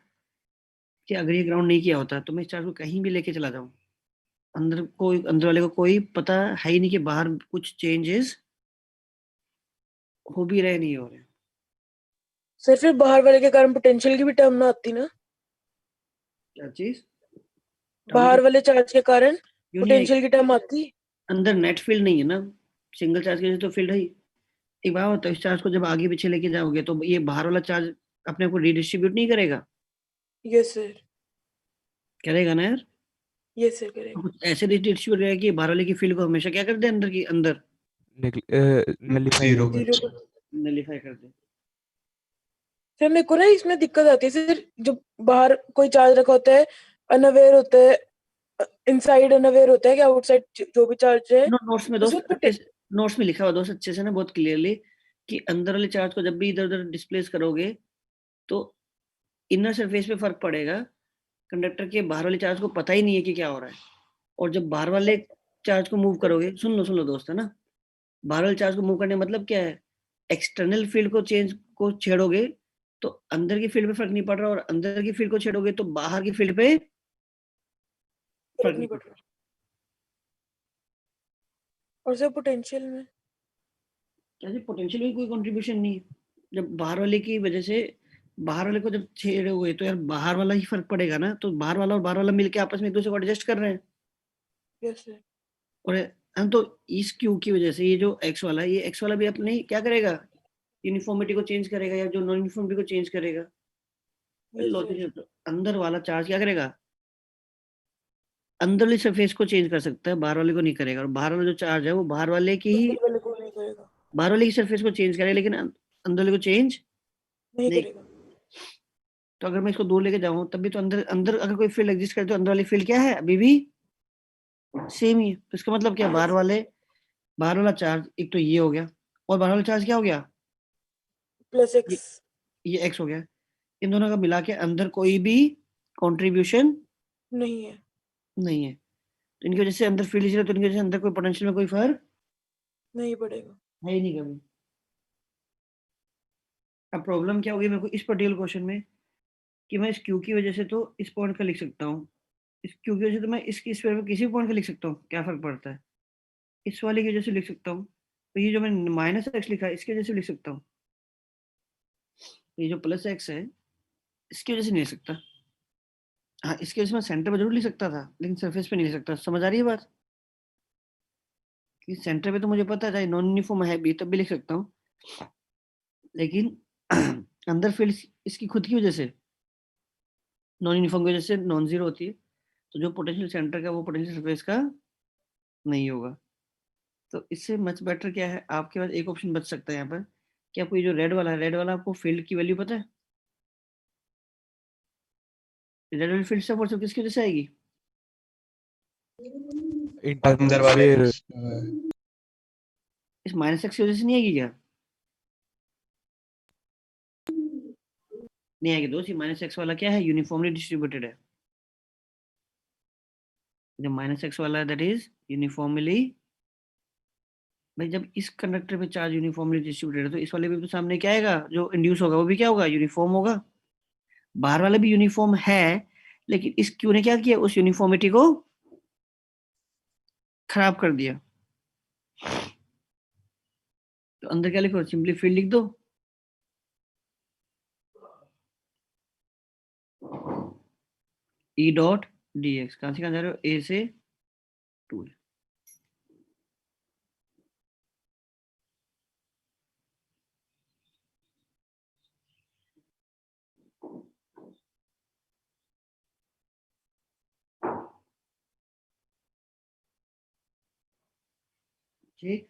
कि अगर ये ग्राउंड नहीं किया होता तो मैं इस चार्ज को कहीं भी लेके चला जाऊं, अंदर वाले को कोई पता है ही नहीं कि बाहर कुछ चेंजेस हो भी रहे नहीं हो रहे। सर फिर बाहर वाले के कारण पोटेंशियल की भी टर्म ना आती ना, क्या चीज? बाहर वाले चार्ज के कारण क्यों नहीं आएगी? पोटेंशियल की टर्म आती। अंदर नेट फील्ड नहीं है ना, सिंगल चार्ज के लिए तो फील्ड है ही। एक बात होता है, इस चार्ज को जब आगे पीछे लेके जाओगे तो ये बाहर वाला चार्ज अपने आप को रिडिस्ट्रीब्यूट नहीं करेगा? यस सर, करेगा ना यार। Yes sir correct. कुछ ऐसे डिस्ट्रीब्यूट करेगा कि बाहर वाले की फील्ड को हमेशा क्या कर दे, अंदर की अंदर नलीफाई जीरो कर दे। नलीफाई कर दे। सर मेरे को ना इसमें दिक्कत आती है सर, जब बाहर कोई चार्ज रखा होता है अनअवेयर होता है, इनसाइड अनअवेयर होता है कि आउटसाइड जो भी चार्ज है। नोट्स में तो दोस्त सर अच्छे से, नोट्स में लिखा हुआ दोस्त अच्छे से ना, बहुत क्लियरली, कि अंदर वाले चार्ज को जब भी इधर उधर डिस्प्लेस करोगे तो इनर सरफेस पे फर्क पड़ेगा। कंडक्टर के बाहर वाले चार्ज को पता ही नहीं है कि क्या हो रहा है। और जब बाहर वाले चार्ज को मूव करोगे, सुन लो दोस्त, है ना, बाहर वाले चार्ज को मूव करने का मतलब क्या है, एक्सटर्नल फील्ड को चेंज को छेड़ोगे तो अंदर की फील्ड पे फर्क नहीं पड़ रहा, और अंदर की फील्ड को छेड़ोगे तो बाहर की फील्ड पे फर्क नहीं पड़ रहा। और सर पोटेंशियल में कैसे पोटेंशियल में कोई कंट्रीब्यूशन नहीं है। जब बाहर वाले की वजह से, बाहर वाले को जब छेड़े हुए तो यार बाहर वाला ही फर्क पड़ेगा ना, तो बाहर वाला और बाहर वाला मिलके आपस में एक दूसरे को एडजस्ट कर रहे हैं। Yes sir. और हम तो इस क्यू की वजह से ये जो एक्स वाला है, ये एक्स वाला भी अपने क्या करेगा, यूनिफॉर्मिटी को चेंज करेगा, या जो नॉन यूनिफॉर्मिटी को चेंज करेगा। Yes logic sir. है तो अंदर वाला चार्ज क्या करेगा, अंदर वाली सरफेस को चेंज कर सकता है, बाहर वाले को नहीं करेगा। और बाहर वाला जो चार्ज है वो बाहर वाले की ही, अंदर वाले को नहीं करेगा। बाहर वाले की सरफेस को चेंज करेगा, लेकिन अंदर वाले को चेंज नहीं नहीं। करेगा। तो अगर मैं इसको दूर लेके जाऊं तब भी तो अंदर अंदर अगर कोई फील्ड एग्जिस्ट करे तो अंदर वाली फील्ड क्या है, अभी भी सेम ही है। तो इसका मतलब क्या, बाहर वाला चार्ज एक तो ये हो गया, और बाहर वाला चार्ज क्या हो गया, प्लस ये, एक्स ये एक्स हो गया। इन दोनों का मिला के अंदर कोई भी कंट्रीब्यूशन नहीं है। नहीं है। तो इनकी वजह से अंदर फील्ड है, तो इनकी वजह से अंदर कोई पोटेंशियल में कोई फर्क नहीं पड़ेगा। है ही नहीं कभी। अब प्रॉब्लम क्या होगी मेरे को इस पर्टिकुलर क्वेश्चन में, कि मैं इस क्यू की वजह से तो इस पॉइंट का लिख सकता हूँ, इस क्यू की वजह से तो मैं इस किसी भी पॉइंट का लिख सकता हूँ, क्या फर्क पड़ता है। इस वाले की वजह से लिख सकता हूँ, तो ये जो मैंने माइनस एक्स लिखा है इसकी वजह से लिख सकता हूँ, ये जो प्लस एक्स है इसकी वजह से नहीं लिख सकता। हाँ, इसकी वजह से मैं सेंटर पे जरूर लिख सकता था, लेकिन सरफेस पे नहीं लिख सकता। समझ आ रही है बात, कि सेंटर पे तो मुझे पता है चाहे नॉन यूनिफॉर्म है भी तब भी लिख सकता हूँ, लेकिन अंदर फील्ड इसकी खुद की वजह से, नॉन यूनिफॉर्म की वजह से नॉन जीरो होती है, तो जो पोटेंशियल सेंटर का वो पोटेंशियल सरफेस का नहीं होगा। तो इससे मच बेटर क्या है, आपके पास एक ऑप्शन बच सकता है यहाँ पर, कि आपको ये जो रेड वाला है, रेड वाला आपको फील्ड की वैल्यू पता है, रेड वाली फील्ड सब और सब किसकी वजह से आएगी, अंदर वाले फिर इस माइनस एक्स की वजह से नहीं आएगी क्या, नहीं आएगी दोस्त। ये माइनस एक्स वाला क्या है, यूनिफॉर्मली डिस्ट्रीब्यूटेड है। जो माइनस एक्स वाला है दैट इज यूनिफॉर्मली, भाई जब इस कंडक्टर पे चार्ज यूनिफॉर्मली डिस्ट्रीब्यूटेड है तो इस वाले पे तो सामने क्या आएगा, जो इंड्यूस होगा वो भी क्या होगा, यूनिफॉर्म होगा। बाहर वाला भी यूनिफॉर्म है, लेकिन इस क्यू ने क्या किया, उस यूनिफॉर्मिटी को खराब कर दिया। तो अंदर क्या लिखो, सिंपली फील्ड लिख दो, ई डॉट डी एक्स। कहां से कहां जा रहे हो, ए से 2। ठीक,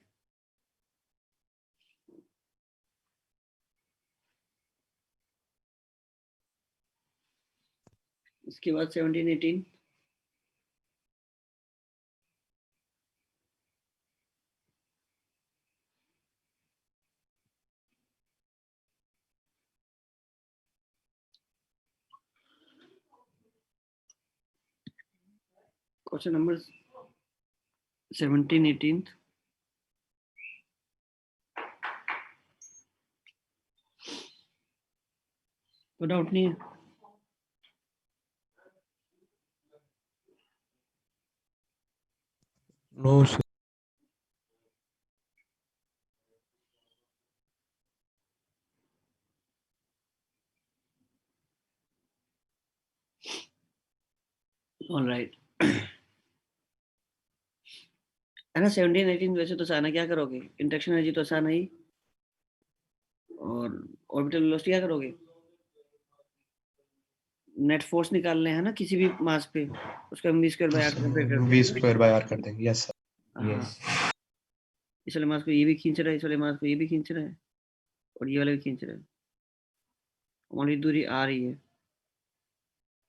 इसके बाद 17 18 क्वेश्चन नंबर 17 18 कोई डाउट नहीं है? No sir. ऑलराइट है ना। 17 18 वैसे तो आसाना, क्या करोगे? इंटरेक्शन एनर्जी तो आसान है ही, और ऑर्बिटल वेलोसिटी क्या करोगे? नेट फोर्स निकालने है ना किसी भी मास पे, उसका v स्क्वायर बाय r से कंपेयर करते v हैं। स्क्वायर बाय r कर देंगे। Yes sir. हाँ, इस वाले मास को ये भी खींच रहा है, इस वाले मास को ये भी खींच रहा है, और ये वाला भी खींच रहा है, ओनली दूरी आ रही है,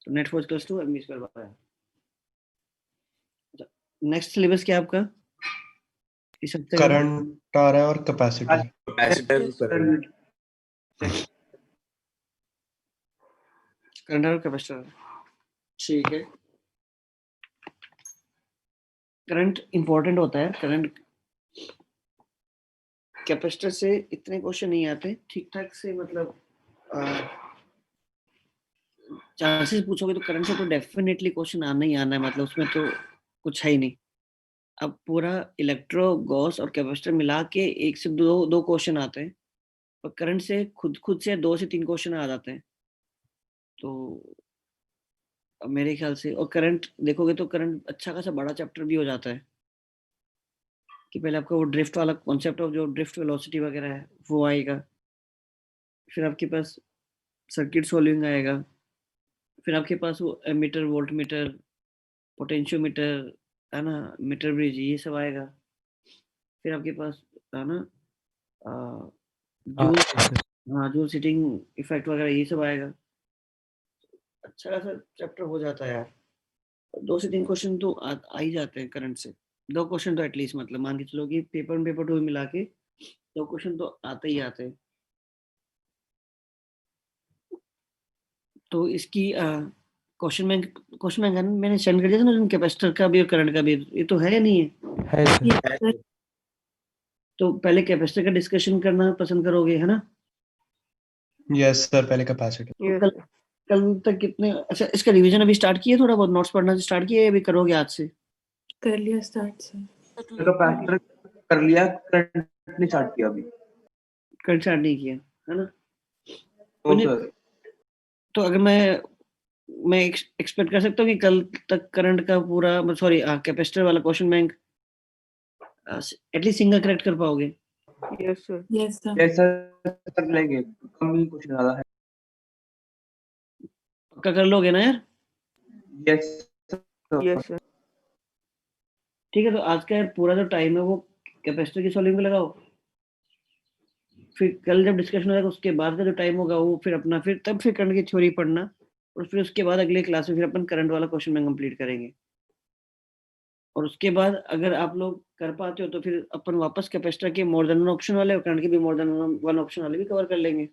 तो net force equals to v square by r। Next syllabus क्या है आपका इस हफ्ते का? करंट आ रहा है और कैपेसिटर। Capacitor current. करंट और कैपेसिटर, ठीक है। करंट इंपॉर्टेंट होता है। करंट कैपेसिटर से इतने क्वेश्चन नहीं आते ठीक ठाक से, मतलब चांसेस पूछोगे तो करंट से तो डेफिनेटली क्वेश्चन आना ही आना है, मतलब उसमें तो कुछ है ही नहीं। अब पूरा इलेक्ट्रो गॉस और कैपेसिटर मिला के एक से दो क्वेश्चन आते हैं, और करंट से खुद से 2 से 3 क्वेश्चन आ जाते हैं। तो अब मेरे ख्याल से, और करंट देखोगे तो करंट अच्छा खासा बड़ा चैप्टर भी हो जाता है, कि पहले आपका वो ड्रिफ्ट वाला कॉन्सेप्ट ऑफ जो ड्रिफ्ट वेलोसिटी वगैरह है वो आएगा, फिर आपके पास सर्किट सोल्विंग आएगा, फिर आपके पास वो एमीटर वोल्ट मीटर पोटेंशियोमीटर है ना, मीटर ब्रिज, ये सब आएगा। फिर आपके पास है ना जूल, हाँ जूल सीटिंग इफेक्ट वगैरह ये सब आएगा। अच्छा खासा चैप्टर हो जाता है यार। 2 से 3 क्वेश्चन तो आ ही जाते हैं करंट से, 2 क्वेश्चन तो एटलीस्ट, मतलब मान के चलो कि पेपर 1 पेपर 2 मिला के 2 क्वेश्चन तो आते ही आते हैं। तो इसकी क्वेश्चन बैंक मैंने सेंड कर दिया था ना, कैपेसिटर का भी और करंट का भी, ये तो है या नहीं है? है सर। तो पहले कैपेसिटर का डिस्कशन करना पसंद करोगे, है ना? यस सर, पहले कैपेसिटर। तो कल तक कितने, अच्छा इसका रिवीजन अभी स्टार्ट किए, थोड़ा बहुत नोट्स पढ़ना स्टार्ट किए, अभी करोगे आज से? कर लिया स्टार्ट सर। कैपेसिटर कर लिया, करंट नहीं स्टार्ट किया अभी। करंट स्टार्ट नहीं किया है ना? तो सर तो अगर मैं एक्सपेक्ट कर सकता हूँ कि कल तक करंट का पूरा, सॉरी कैपेसिटर वाला question bank at least single correct कर पाओगे? Yes sir. Yes sir. जैसा कर लेंगे, कम ही कुछ ज्यादा है। पक्का कर लोगे ना यार? Yes sir. ठीक है, तो आज का यार पूरा जो टाइम है वो कैपेसिटर की सॉल्विंग में लगाओ, फिर कल जब डिस्कशन हो जाएगा उसके बाद का जो टाइम होगा वो फिर अपना, फिर तब फिर करंट की थ्योरी पढ़ना, और फिर उसके बाद अगले क्लास में फिर अपन करंट वाला क्वेश्चन बैंक कंप्लीट करेंगे। और उसके बाद अगर आप लोग कर पाते हो तो फिर अपन वापस कैपेसिटर के मोर देन वन ऑप्शन वाले और करंट के भी मोर देन वन ऑप्शन वाले भी कवर कर लेंगे।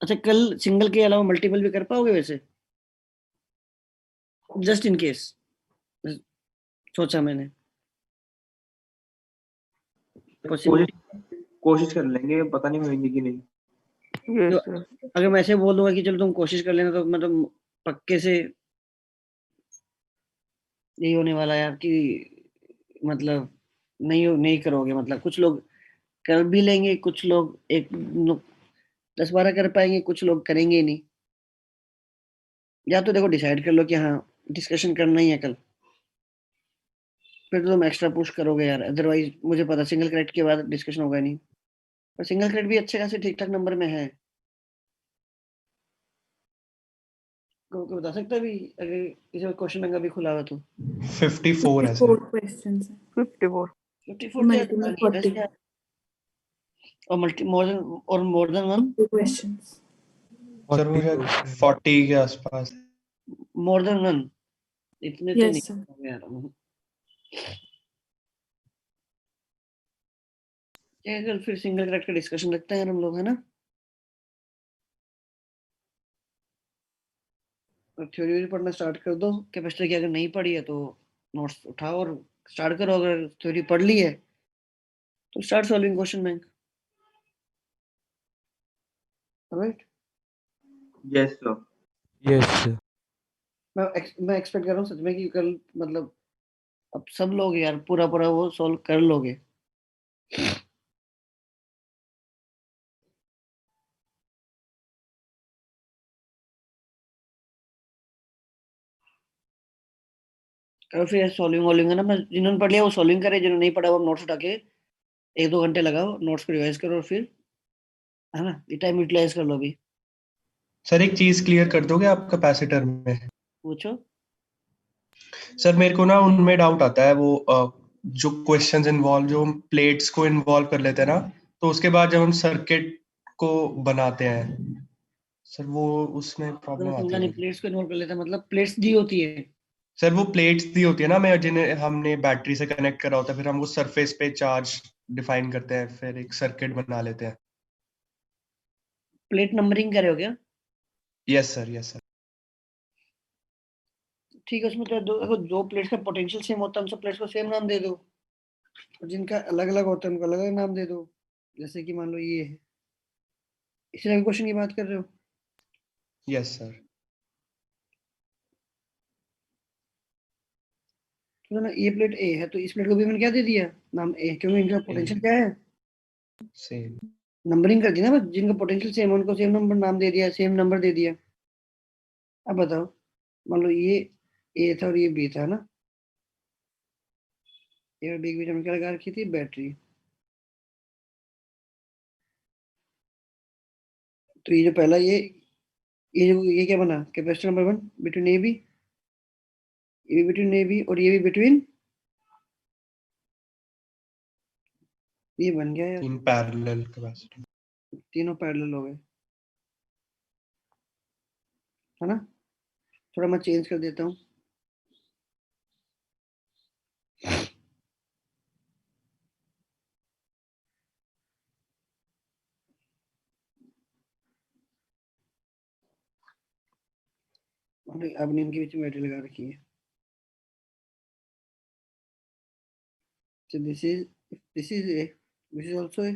अच्छा, कल सिंगल के अलावा मल्टीपल भी कर पाओगे वैसे? जस्ट इन केस सोचा मैंने। कोशिश कर लेंगे, पता नहीं होंगे कि नहीं। तो अगर मैं ऐसे बोल दूंगा कि चलो तुम कोशिश कर लेना, तो मतलब पक्के से यही होने वाला है यार कि मतलब नहीं करोगे, मतलब कुछ लोग कर भी लेंगे, कुछ लोग 10-12 कर पाएंगे, कुछ लोग करेंगे ही नहीं। या तो देखो डिसाइड कर लो कि हाँ डिस्कशन करना ही है कल, फिर तो तुम एक्स्ट्रा पुश करोगे यार, अदरवाइज मुझे पता सिंगल क्रेडिट के बाद डिस्कशन होगा नहीं। पर सिंगल क्रेडिट भी अच्छे खासे ठीक ठाक नंबर में है। को बता सकता है भी अगर किसी क्वेश्चन बैंक अभी खुला हुआ तो? 54 है सर। 54 क्वेश्चंस है। 54 मल्टीपल 40 और more than one questions. Sir मुझे 40 के आसपास। मोर देन वन इतने तो Yes, नहीं sir. होंगे यार। कल फिर सिंगल करेक्ट का डिस्कशन रखते हैं हम लोग, है ना? अब थ्योरी पढ़ना स्टार्ट कर दो। कैपेसिटर की अगर नहीं पढ़ी है तो नोट्स उठाओ और स्टार्ट करो। अगर थ्योरी पढ़ ली है तो start solving question bank. Right? Yes sir. Yes sir. मैं एक्सपेक्ट कर रहा हूँ सच में कि कल मतलब अब सब लोग यार पूरा वो सॉल्व कर लोगे। करो फिर सॉल्विंग वॉल्विंग है ना, मैं जिन्होंने पढ़ लिया वो सॉल्विंग करे, जिन्होंने नहीं पढ़ा वो नोट्स उठा के 1-2 घंटे लगाओ, नोट्स को रिवाइज करो और फिर है ना ये टाइम यूटिलाइज कर लो। अभी सर एक चीज क्लियर कर दोगे आप कैपेसिटर में? पूछो। सर मेरे को ना उनमें डाउट आता है, वो जो क्वेश्चंस इन्वॉल्व, जो हम प्लेट्स को इन्वॉल्व कर लेते हैं ना, तो उसके बाद जब हम सर्किट को बनाते हैं सर, वो उसमें प्रॉब्लम आती है नहीं, मुझे। प्लेट्स को इन्वॉल्व कर लेता है मतलब प्लेट्स दी होती है। सर वो प्लेट्स दी होती है ना, मैं जिन्हें हमने बैटरी से कनेक्ट करा होता है, फिर हम वो सरफेस पे चार्ज डिफाइन करते हैं, फिर एक सर्किट बना लेते हैं। प्लेट नंबरिंग कर रहे हो क्या? Yes sir, yes sir. ठीक है, उसमें तो दो प्लेट्स का पोटेंशियल सेम होता है, उन सब प्लेट्स को सेम नाम दे दो और जिनका अलग अलग होता है उनको अलग अलग नाम दे दो। जैसे कि मान लो ये है, इसी क्वेश्चन की बात कर रहे हो? Yes sir. तो ना ये प्लेट ए है तो इस प्लेट को भी मैंने क्या दे दिया नाम ए, क्योंकि इनका पोटेंशियल क्या है? सेम। नंबरिंग कर दी ना, बस जिनका पोटेंशियल सेम है उनको सेम नंबर नाम दे दिया, सेम नंबर दे दिया। अब बताओ, मान लो ये ए था और ये बी था ना, ए और बी के बीच में क्या लगा रखी थी? बैटरी। तो ये जो पहला ये क्या बना? Capacitor number 1 between A B, ये भी बिटवीन ए बी और ये भी बिटवीन, ये बन गया यार, तीन पैरेलल कैपेसिटर। तीनों पैरेलल हो गए, है ना? थोड़ा मैं चेंज कर देता हूँ। अब इनके बीच में बैटरी लगा रखी है। So this is A, this is also A,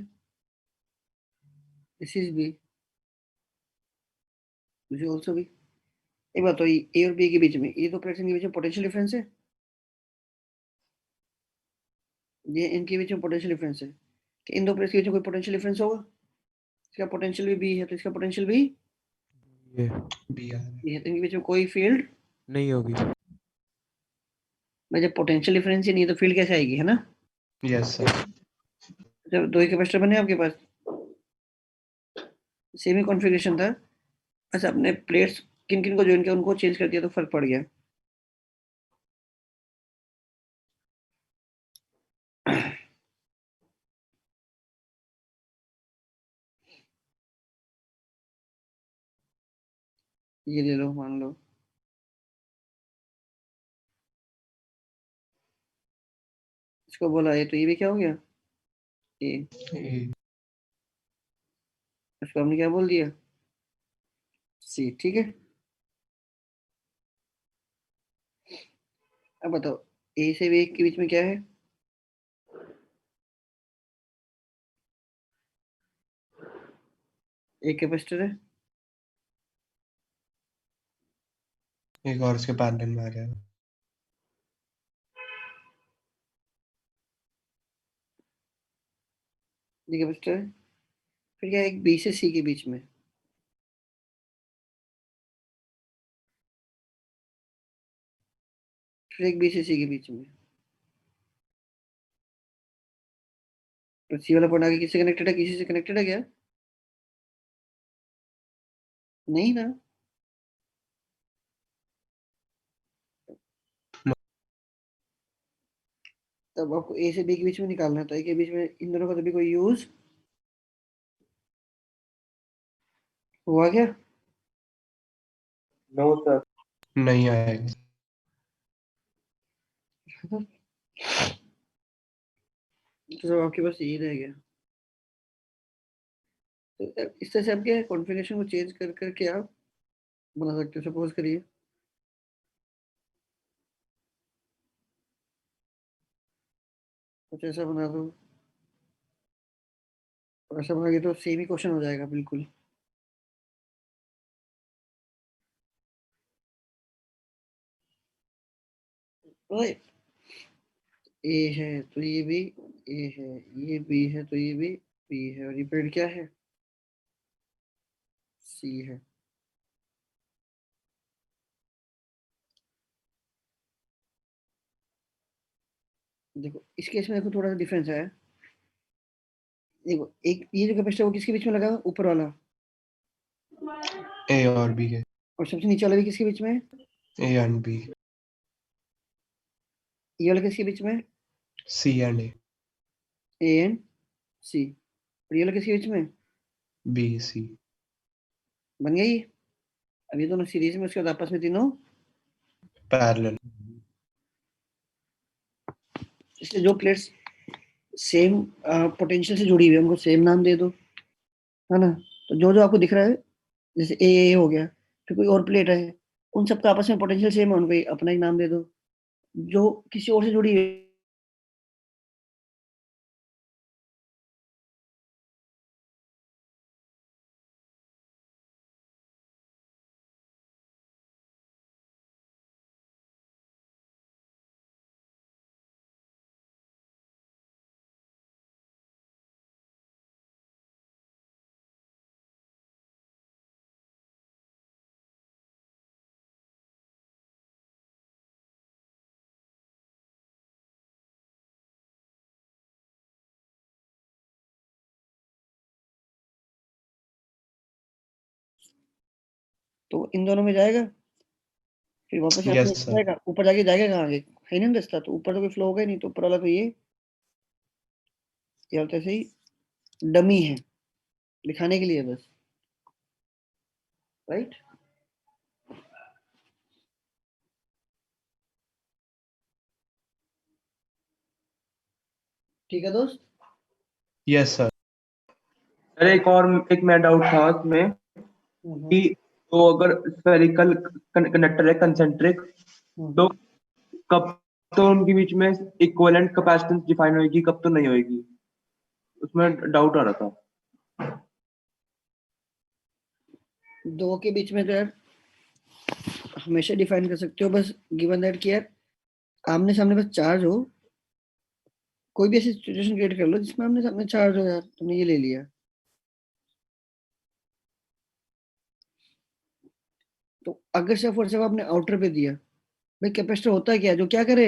this is B, this is also B। एक बात तो ए और बी के बीच में, ये दो प्लेट्स के बीच में पोटेंशियल डिफरेंस है, ये इनके बीच में पोटेंशियल डिफरेंस है कि इन दो प्लेट्स के बीच में कोई पोटेंशियल डिफरेंस होगा? इसका पोटेंशियल भी बी है तो इसका पोटेंशियल भी ये बी है। ये है, तो इनके बीच में कोई फील्ड नहीं होगी। मैं जब पोटेंशियल डिफरेंस ही नहीं तो फील्ड कैसे आएगी, है ना? Yes sir. जब दो ही कैपेसिटर बने आपके पास, सेम ही कॉन्फ़िगरेशन था, बस अपने प्लेट्स किन किन को ज्वाइन किया उनको चेंज कर दिया तो फर्क पड़ गया। ये ले लो, मान लो इसको बोला ए तो ये भी क्या हो गया? ए। इसको हमने क्या बोल दिया? सी। ठीक है, अब बताओ ए से बी के बीच में क्या है? एक कैपेसिटर है, एक और इसके पैरेलल में आ जाएगा। ये कैपेसिटर है, फिर क्या है? एक बी से सी के बीच में, फिर एक बी से सी के बीच में, तो सी वाला पॉइंट आगे किससे कनेक्टेड है? किसी से कनेक्टेड है क्या? नहीं ना। तब आपको ए से बी के बीच में निकालना है, तो ए के बीच में इन दोनों का तो भी कोई यूज हुआ क्या? No sir. नहीं आएगा। तो आपके पास यही रह गया। तो इस तरह से आप क्या है कॉन्फ़िगरेशन को चेंज कर करके आप बना सकते हो। सपोज करिए कुछ ऐसा बना दो, ऐसा बनाएंगे तो सेम ही क्वेश्चन हो जाएगा बिल्कुल। ए है तो ये भी ए है, ये बी है तो ये भी बी है, और ये पेड़ क्या है, सी है। देखो इस केस में देखो थोड़ा सा डिफरेंस है। देखो एक ये जो कैपेसिटर वो किसके बीच में लगा है, ऊपर वाला, ए और बी के, और सबसे नीचे वाला भी किसके बीच में है, ए एंड बी, ये वाला किसके बीच में है, सी एंड ए, ए एंड सी, और ये वाला किसके बीच में है, बी सी। बन गई। अब ये दोनों सीरीज में, उसके बाद आपस में तीनों पैरेलल। इसलिए जो प्लेट्स सेम पोटेंशियल से जुड़ी हुई है उनको सेम नाम दे दो, है ना। तो जो जो आपको दिख रहा है, जैसे ए हो गया, फिर कोई और प्लेट है, उन सबका आपस में पोटेंशियल सेम है, उनको अपना ही नाम दे दो। जो किसी और से जुड़ी हुई है तो इन दोनों में जाएगा, फिर वापस यहाँ यस पे सर। जाएगा, ऊपर जाके जाएगा कहाँ आगे, है नहीं रास्ता, तो ऊपर तो कोई फ्लो होगा ही नहीं, तो ऊपर वाला तो ये होता है सही, डमी है दिखाने के लिए बस, राइट। ठीक है दोस्त। Yes sir. अरे एक मैं डाउट था उसमें कि तो अगर स्फेरिकल कंडक्टर है कंसेंट्रिक, तो कब तो उनके बीच में इक्विवेलेंट कैपेसिटेंस डिफाइन होगी, कब तो नहीं होगी, उसमें डाउट आ रहा था। दो के बीच में तो यार हमेशा डिफाइन कर सकते हो, बस गिवन दैट कि यार आमने सामने बस चार्ज हो, कोई भी ऐसी सिचुएशन क्रिएट कर लो जिसमें आमने सामने चार्ज हो, यार तुमने ये ले लिया, तो अगर सिर्फ और सिर्फ आपने आउटर पे दिया, भाई कैपेसिटर होता है क्या, जो क्या करे,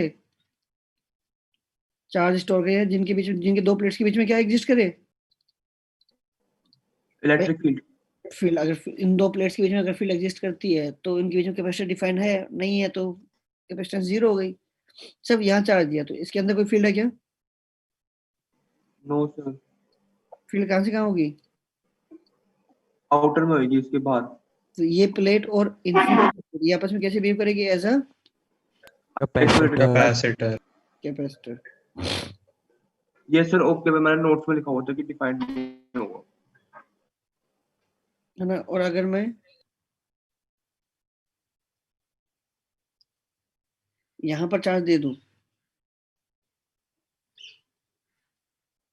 चार्ज स्टोर करे, जिनके बीच में, जिनके दो प्लेट्स के बीच में क्या एग्जिस्ट करे, इलेक्ट्रिक फील्ड। फील्ड। अगर इन दो प्लेट्स के बीच में अगर फील्ड एग्जिस्ट करती है तो इनके बीच में कैपेसिटर डिफाइन है, नहीं है तो कैपेसिटेंस जीरो हो गई। सब यहाँ चार्ज दिया तो इसके अंदर कोई फील्ड है क्या, नो सर, फील्ड कहाँ से कहाँ होगी, आउटर में होगी, इसके बाहर। तो ये प्लेट और इनफिनिटी ये आपस में कैसे बिहेव करेगी, एज अ कैपेसिटर। कैपेसिटर। ये सर ओके, मैंने नोट्स में लिखा हुआ था कि डिफाइन नहीं होगा, है ना। और अगर मैं यहाँ पर चार्ज दे दूं,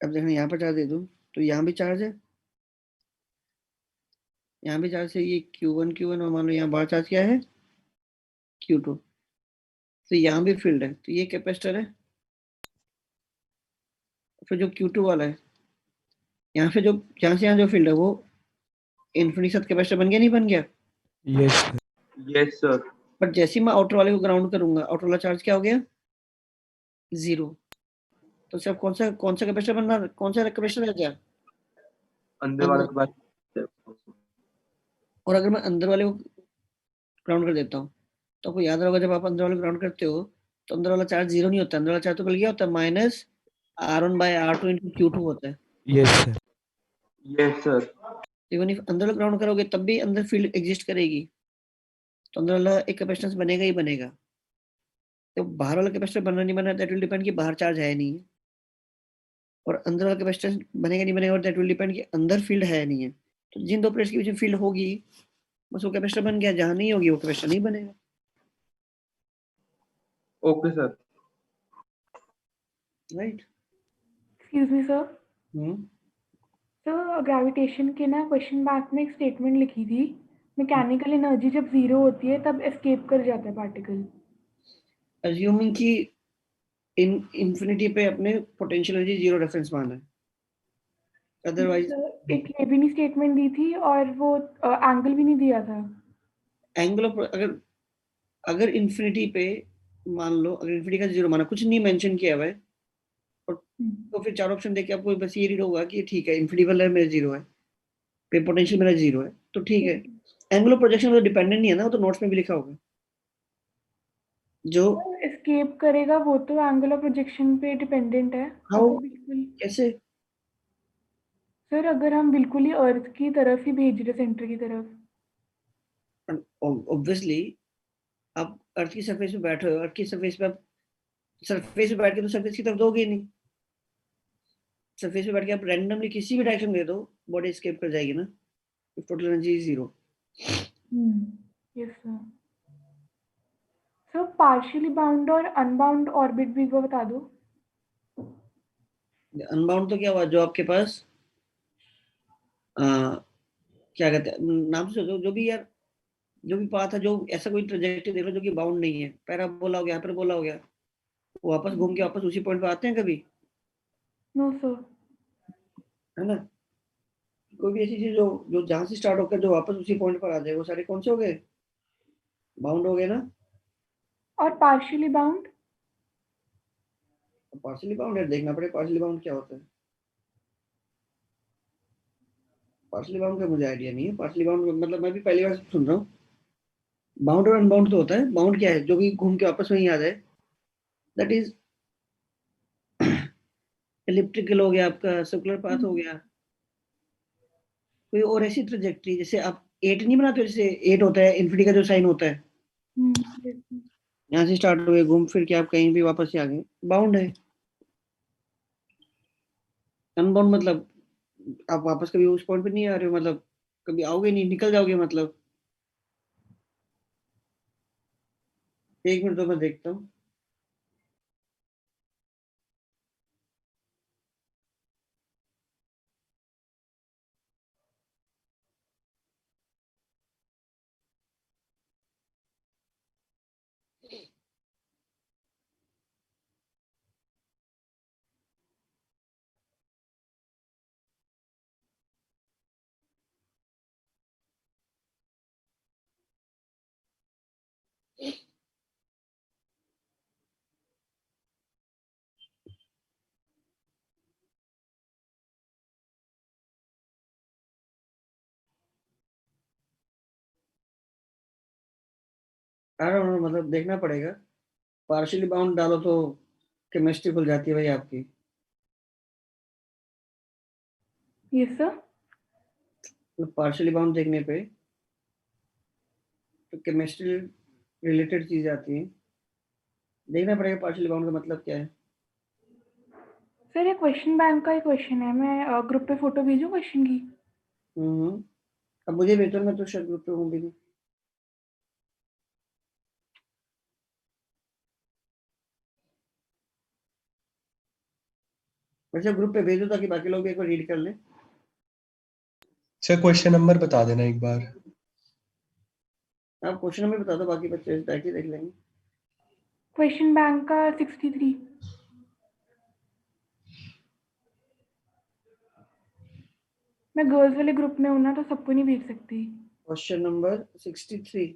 अब देखना यहाँ पर चार्ज दे दूं तो यहाँ भी चार्ज है, यहाँ भी चार्ज है, ये Q1 और मान लो यहाँ बाहर चार्ज क्या है Q2, तो यहाँ भी फील्ड है, तो ये कैपेसिटर है। फिर जो Q2 वाला है, यहाँ पे जो यहाँ से यहाँ जो फील्ड है वो इन्फिनिटी साथ कैपेसिटर बन गया, नहीं बन गया, यस यस सर। पर जैसे ही मैं आउटर वाले को ग्राउंड करूंगा, आउटर वाला चार्ज क्या हो गया, जीरो। तो सिर्फ कौन सा कैपेसिटर बनना, कौन सा कैपेसिटर रह गया, अंदर वाला के बाद। और अगर मैं अंदर वाले को ग्राउंड कर देता हूँ, तो आपको याद रहोगा जब आप अंदर वाले को ग्राउंड करते हो तो अंदर वाला चार्ज जीरो नहीं होता, अंदर वाला चार्ज तो बल्कि क्या होता है, माइनस R1/R2 into Q2 होता है। Yes sir. Yes sir. Even if अंदर वाला ग्राउंड करोगे तब भी अंदर फील्ड एग्जिस्ट करेगी, तो अंदर वाला एक कैपेसिटेंस बनेगा ही बनेगा। तो बाहर वाला कैपेसिटर बनना नहीं बनना, दैट विल डिपेंड कि बाहर चार्ज है नहीं है, और अंदर वाला कैपेसिटेंस बनेगा नहीं बनेगा, और दैट विल डिपेंड कि अंदर फील्ड है नहीं है। तो जिन दो प्लेट्स के बीच में फील्ड होगी बस वो कैपेसिटर बन गया, जहां नहीं होगी वो कैपेसिटर नहीं बनेगा। Okay sir. Right. Excuse me sir. Hmm sir gravitation के ना क्वेश्चन बैंक में एक स्टेटमेंट लिखी थी, मैकेनिकल एनर्जी जब जीरो होती है तब एस्केप कर जाता है पार्टिकल। अज्यूमिंग कि इन इंफिनिटी पे अपने पोटेंशियल एनर्जी जीरो रेफरेंस मान है, अदरवाइज एक ये भी नहीं स्टेटमेंट दी थी और वो एंगल भी नहीं दिया था। एंगल ऑफ अगर अगर इंफिनिटी पे मान लो, अगर इंफिनिटी का जीरो माना, कुछ नहीं मेंशन किया हुआ है, तो फिर चार ऑप्शन देके आपको बस ये रीड होगा कि ठीक है इंफिनिटी वाला मेरा जीरो है, पे पोटेंशियल मेरा जीरो है, तो ठीक है। एंगल ऑफ प्रोजेक्शन तो डिपेंडेंट नहीं है ना, वो तो नोट्स में भी लिखा होगा। जो एस्केप करेगा वो तो एंगल ऑफ प्रोजेक्शन पे डिपेंडेंट है। हाउ अगर बिल्कुल कैसे? सर अगर हम बिल्कुल ही अर्थ की तरफ ही भेज रहे सेंटर की तरफ। ऑब्वियसली आप अर्थ की सरफेस पे बैठ रहे हो, अर्थ की सरफेस पे आप सरफेस पे बैठ के तो सरफेस की तरफ दोगे नहीं। सरफेस पे बैठ के आप रैंडमली किसी भी डायरेक्शन दे दो, बॉडी एस्केप कर जाएगी ना, if total energy is zero। Yes sir. Sir partially bound और अनबाउंड ऑर्बिट भी वो बता दो। अनबाउंड तो क्या हुआ, जो आपके पास क्या कहते हैं, नाम से सोचो, जो भी यार, जो भी पाथ है, जो ऐसा कोई ट्रेजेक्टरी देख लो जो कि बाउंड नहीं है, पैराबोला हो गया, हाइपरबोला हो गया, वो वापस घूम के वापस उसी पॉइंट पे आते हैं कभी? No sir. है ना? कोई भी ऐसी चीज जो जो जहां से स्टार्ट होकर जो वापस उसी पॉइंट पर आ जाए, वो सारे कौन से हो गए? बाउंड हो गए ना। और पार्शियली बाउंड? पार्शियली बाउंड है, देखना पड़ेगा पार्शियली बाउंड क्या होता है। पार्शियली बाउंड का मुझे आइडिया नहीं है। पार्शियली बाउंड मतलब मैं भी पहली बार सुन रहा हूँ। बाउंड और अनबाउंड तो होता है। बाउंड क्या है? जो भी घूम के वापस वहीं आ जाए, दैट इज एलिप्टिकल हो गया, आपका सर्कुलर पाथ हो गया। कोई और ऐसी ट्रेजेक्टरी, जैसे आप 8 नहीं बनाते हो, जैसे 8 होता है इन्फिनिटी का जो साइन होता है, यहाँ से स्टार्ट हुए, घूम फिर के आप कहीं भी वापस ही आ गए, बाउंड है। अनबाउंड मतलब आप वापस कभी उस पॉइंट पे नहीं आ रहे हो, मतलब कभी आओगे नहीं, निकल जाओगे मतलब। एक मिनट तो मैं देखता हूँ। आई डोंट नो, मतलब देखना पड़ेगा। पार्शियली बाउंड डालो तो केमिस्ट्री खुल जाती है भाई आपकी। Yes sir. पार्शियली बाउंड देखने पे तो केमिस्ट्री रिलेटेड चीज आती है, देखना पड़ेगा पार्शियली बाउंड का मतलब क्या है। सर ये क्वेश्चन बैंक का ही क्वेश्चन है, मैं ग्रुप पे फोटो भेजूं क्वेश्चन की? अब मुझे भेजो, मैं तो शायद ग्रुप पे हूँ भी नहीं। वैसे ग्रुप पे भेजो ताकि बाकी लोग भी एक बार रीड कर लें। सर क्वेश्चन नंबर बता देना एक बार। आप क्वेश्चन नंबर बता दो, बाकी बच्चे डायरेक्टली देख लेंगे। क्वेश्चन बैंक का 63। मैं गर्ल्स वाले ग्रुप में हूं ना, तो सबको नहीं भेज सकती। Question number 63।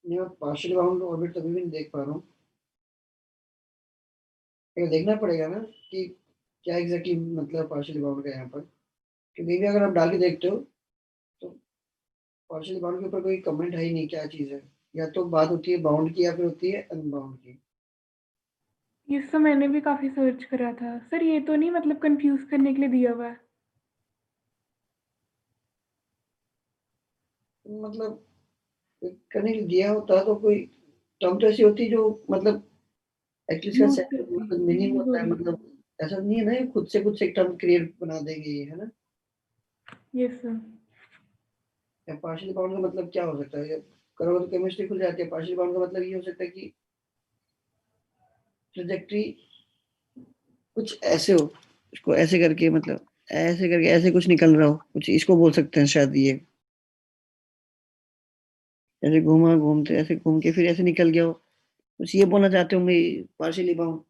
नहीं, मैं पार्शियल बाउंड ऑर्बिट तभी भी नहीं देख पा रहा हूँ। देखना पड़ेगा ना कि क्या एग्जैक्टली मतलब पार्शियल बाउंड का यहाँ पर, क्योंकि अगर आप डाल के देखते हो तो पार्शियल बाउंड के ऊपर कोई कमेंट है ही नहीं क्या चीज़ है, या तो बात होती है बाउंड की या फिर होती है अनबाउंड की। ये तो मैंने भी काफी सर्च करा था सर, ये तो नहीं मतलब कंफ्यूज करने के लिए दिया हुआ है? मतलब करने के लिए दिया होता तो कोई टर्म तो ऐसी होती जो मतलब एटलीस्ट का यूज सेट करती मतलब मीनिंग होता है, मतलब ऐसा नहीं है ना ये खुद से कुछ एक टर्म क्रिएट बना देंगे ये, है ना। Yes sir. या पार्शियल बाउंड का मतलब क्या हो सकता है, करोगे तो केमिस्ट्री खुल जाती है। पार्शियल बाउंड का मतलब ये हो सकता है कि ट्रैजेक्टरी कुछ ऐसे हो, इसको ऐसे करके मतलब ऐसे करके ऐसे कुछ निकल रहा हो, कुछ इसको बोल सकते हैं शायद। ये ऐसे घूमा घूमते ऐसे घूम के फिर ऐसे निकल गया हो, कुछ ये बोलना चाहते होंगे पार्शियली बाउंड।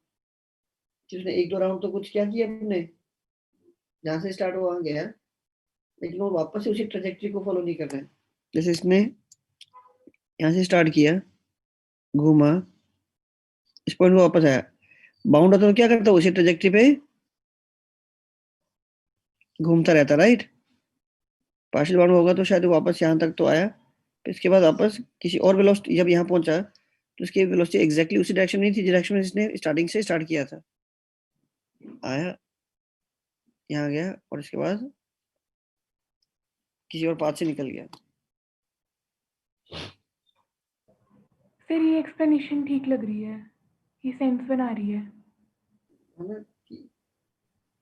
जिसने एक दो राउंड तो कुछ क्या किया अपने, जहां से स्टार्ट हुआ वहां गया, लेकिन वो वापस से उसी ट्रैजेक्टरी को फॉलो नहीं कर रहे हैं। जैसे इसने यहाँ से स्टार्ट किया, घूमा, इस पॉइंट में वापस आया, बाउंड होता तो क्या करता, उसी ट्रैजेक्टरी पे घूमता रहता, राइट। पार्शियल बाउंड होगा तो शायद वापस यहाँ तक तो आया, फिर इसके बाद वापस किसी और वेलोसिटी, जब यहाँ पहुंचा तो इसकी वेलोसिटी एग्जैक्टली उसी डायरेक्शन में नहीं थी डायरेक्शन में इसने स्टार्टिंग से स्टार्ट किया था। आया, यहाँ गया और इसके बाद किसी और पाथ से निकल गया। सर ये एक्सप्लेनेशन ठीक लग रही है, ये सेंस बना रही है ना कि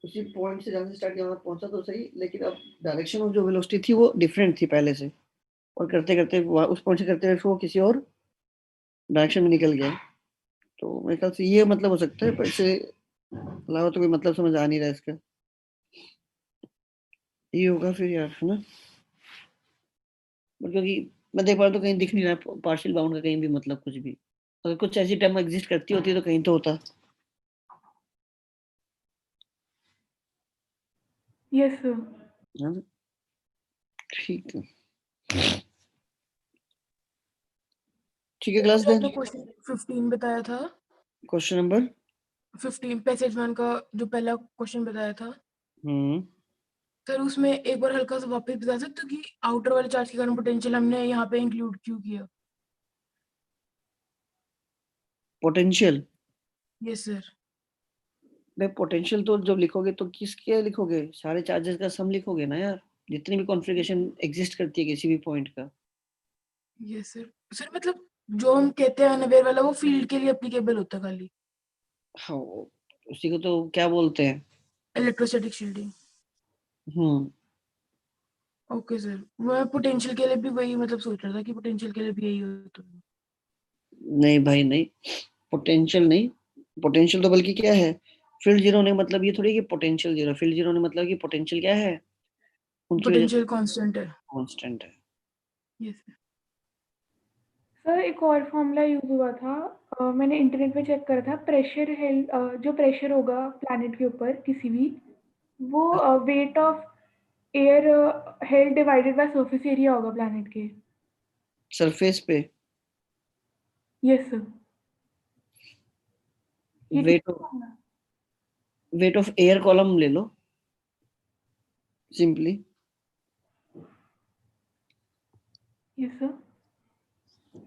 उसी पॉइंट से जहाँ से स्टार्ट किया वहाँ पहुंचा तो सही, लेकिन अब डायरेक्शन ऑफ जो वेलोसिटी थी वो डिफरेंट थी पहले से, और करते करते उस पॉइंट से करते हुए वो किसी और डायरेक्शन में निकल गया। तो मेरे ख्याल से ये मतलब हो सकता है, पर इससे अलावा तो कोई मतलब समझ आ नहीं रहा इसका। ये होगा फिर यार, है ना, क्योंकि मैं देख पा रहा हूँ तो कहीं दिख नहीं रहा पार्शियल बाउंड का कहीं भी मतलब कुछ भी। अगर कुछ ऐसी टर्म एग्जिस्ट करती होती तो कहीं तो होता। Yes sir. हाँ, ठीक है, ठीक है क्लास देन। आपने क्वेश्चन 15 बताया था, क्वेश्चन नंबर 15 पैसेज 1 का जो पहला क्वेश्चन बताया था हम्म, सर, उसमें एक बार हल्का सा वापस बता सकते हो कि आउटर वाले चार्ज के कारण पोटेंशियल हमने यहाँ पे इंक्लूड क्यों किया? पोटेंशियल। Yes sir. नहीं, पोटेंशियल तो जब लिखोगे तो किसके लिखोगे, सारे चार्जेस का सम लिखोगे ना यार, जितनी भी कॉन्फ़िगरेशन एग्जिस्ट करती है किसी भी पॉइंट का। Yes sir. सर मतलब जो हम कहते हैं अनअवेयर वाला वो फील्ड के लिए एप्लीकेबल होता है खाली, हाँ, उसी को तो क्या बोलते हैं, इलेक्ट्रोस्टैटिक शील्डिंग। हम्म। ओके सर, मैं पोटेंशियल के लिए भी वही मतलब सोच रहा था कि पोटेंशियल के लिए भी यही होता है। नहीं भाई नहीं, पोटेंशियल नहीं, पोटेंशियल तो बल्कि क्या है, फील्ड जीरो ने मतलब ये थोड़ी कि पोटेंशियल जीरो, फील्ड जीरो ने मतलब कि पोटेंशियल क्या है, उनकी वजह से पोटेंशियल कांस्टेंट है। कांस्टेंट है। Yes sir. सर एक और फॉर्मूला यूज हुआ था, मैंने इंटरनेट पे चेक करा था, प्रेशर हेल्ड, जो प्रेशर होगा प्लैनेट के ऊपर किसी भी, वो weight of air held divided by surface area होगा प्लैनेट के। सरफेस पे यस सर। ये ठीक वेट है ना? वेट ऑफ एयर कॉलम ले लो सिंपली। Yes sir.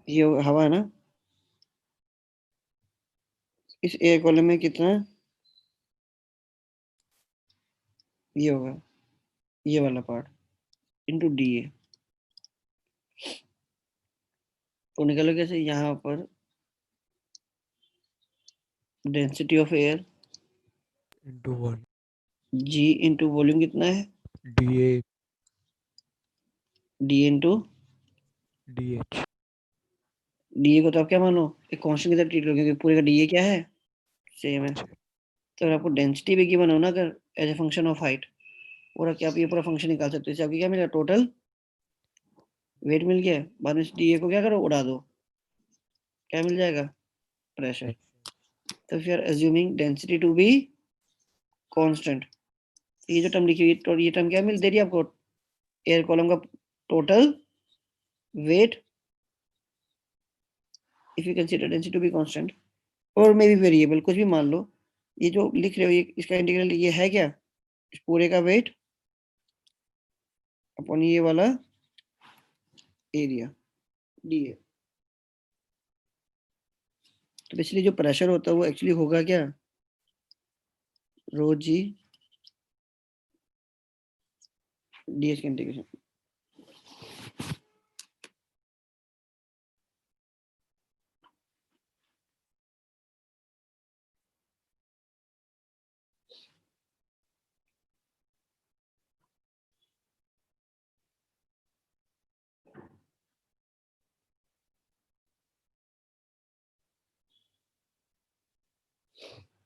ये हवा है ना, इस एयर कॉलम में कितना है? ये होगा ये वाला पार्ट इनटू डी ए। तो निकलो कैसे, यहाँ पर density of air into 1 g into volume कितना है, dA d into dH d को तो आप क्या मानो, एक कांस्टेंट की तरह ट्रीट करो, क्योंकि पूरे का डी क्या है, सेम है। तो अगर आपको डेंसिटी भी गिवन हो ना, अगर as a function of height, पूरा क्या आप ये पूरा फंक्शन निकाल सकते हो। इससे आपको क्या मिलेगा, टोटल वेट मिल गया, बाद में डी को क्या करो, उड़ा दो, क्या मिल जाएगा, प्रेशर। तो फिर assuming density to be constant, ये जो टर्म लिखी हुई है, ये टर्म क्या मिल दे रही है आपको, एयर कॉलम का total weight if you consider density to be constant और मे बी वेरिएबल, कुछ भी मान लो, ये जो लिख रहे हो ये इसका इंटीग्रल ये है क्या, इस पूरे का वेट अपॉन ये वाला एरिया डी है। तो बेसिकली जो प्रेशर होता है वो एक्चुअली होगा क्या, रो जी डी एच का इंटीग्रेशन।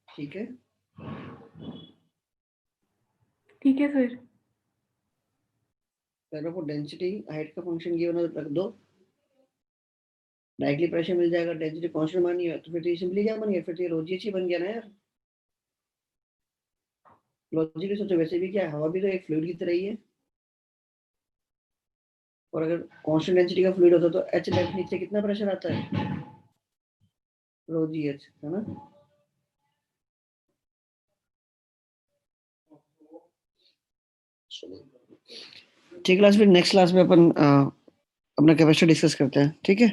ठीक है, ठीक है सर। पहले को डेंसिटी हाइट का फंक्शन गिवन है रख दो, डायरेक्टली प्रेशर मिल जाएगा, डेंसिटी कांस्टेंट मानी है तो फिर ये सिंपली क्या बन गया, फिर ये रो जी एच ही बन गया ना यार। लॉजिकली सोचो, वैसे भी क्या है, हवा भी तो एक फ्लूइड की तरह ही है, और अगर कांस्टेंट डेंसिटी का फ्लूइड होता तो एच लेफ्ट नीचे कितना प्रेशर आता है, रो जी एच, है ना। ठीक, क्लास फिर नेक्स्ट क्लास में अपन अपना कैपेसिटी डिस्कस करते हैं, ठीक है।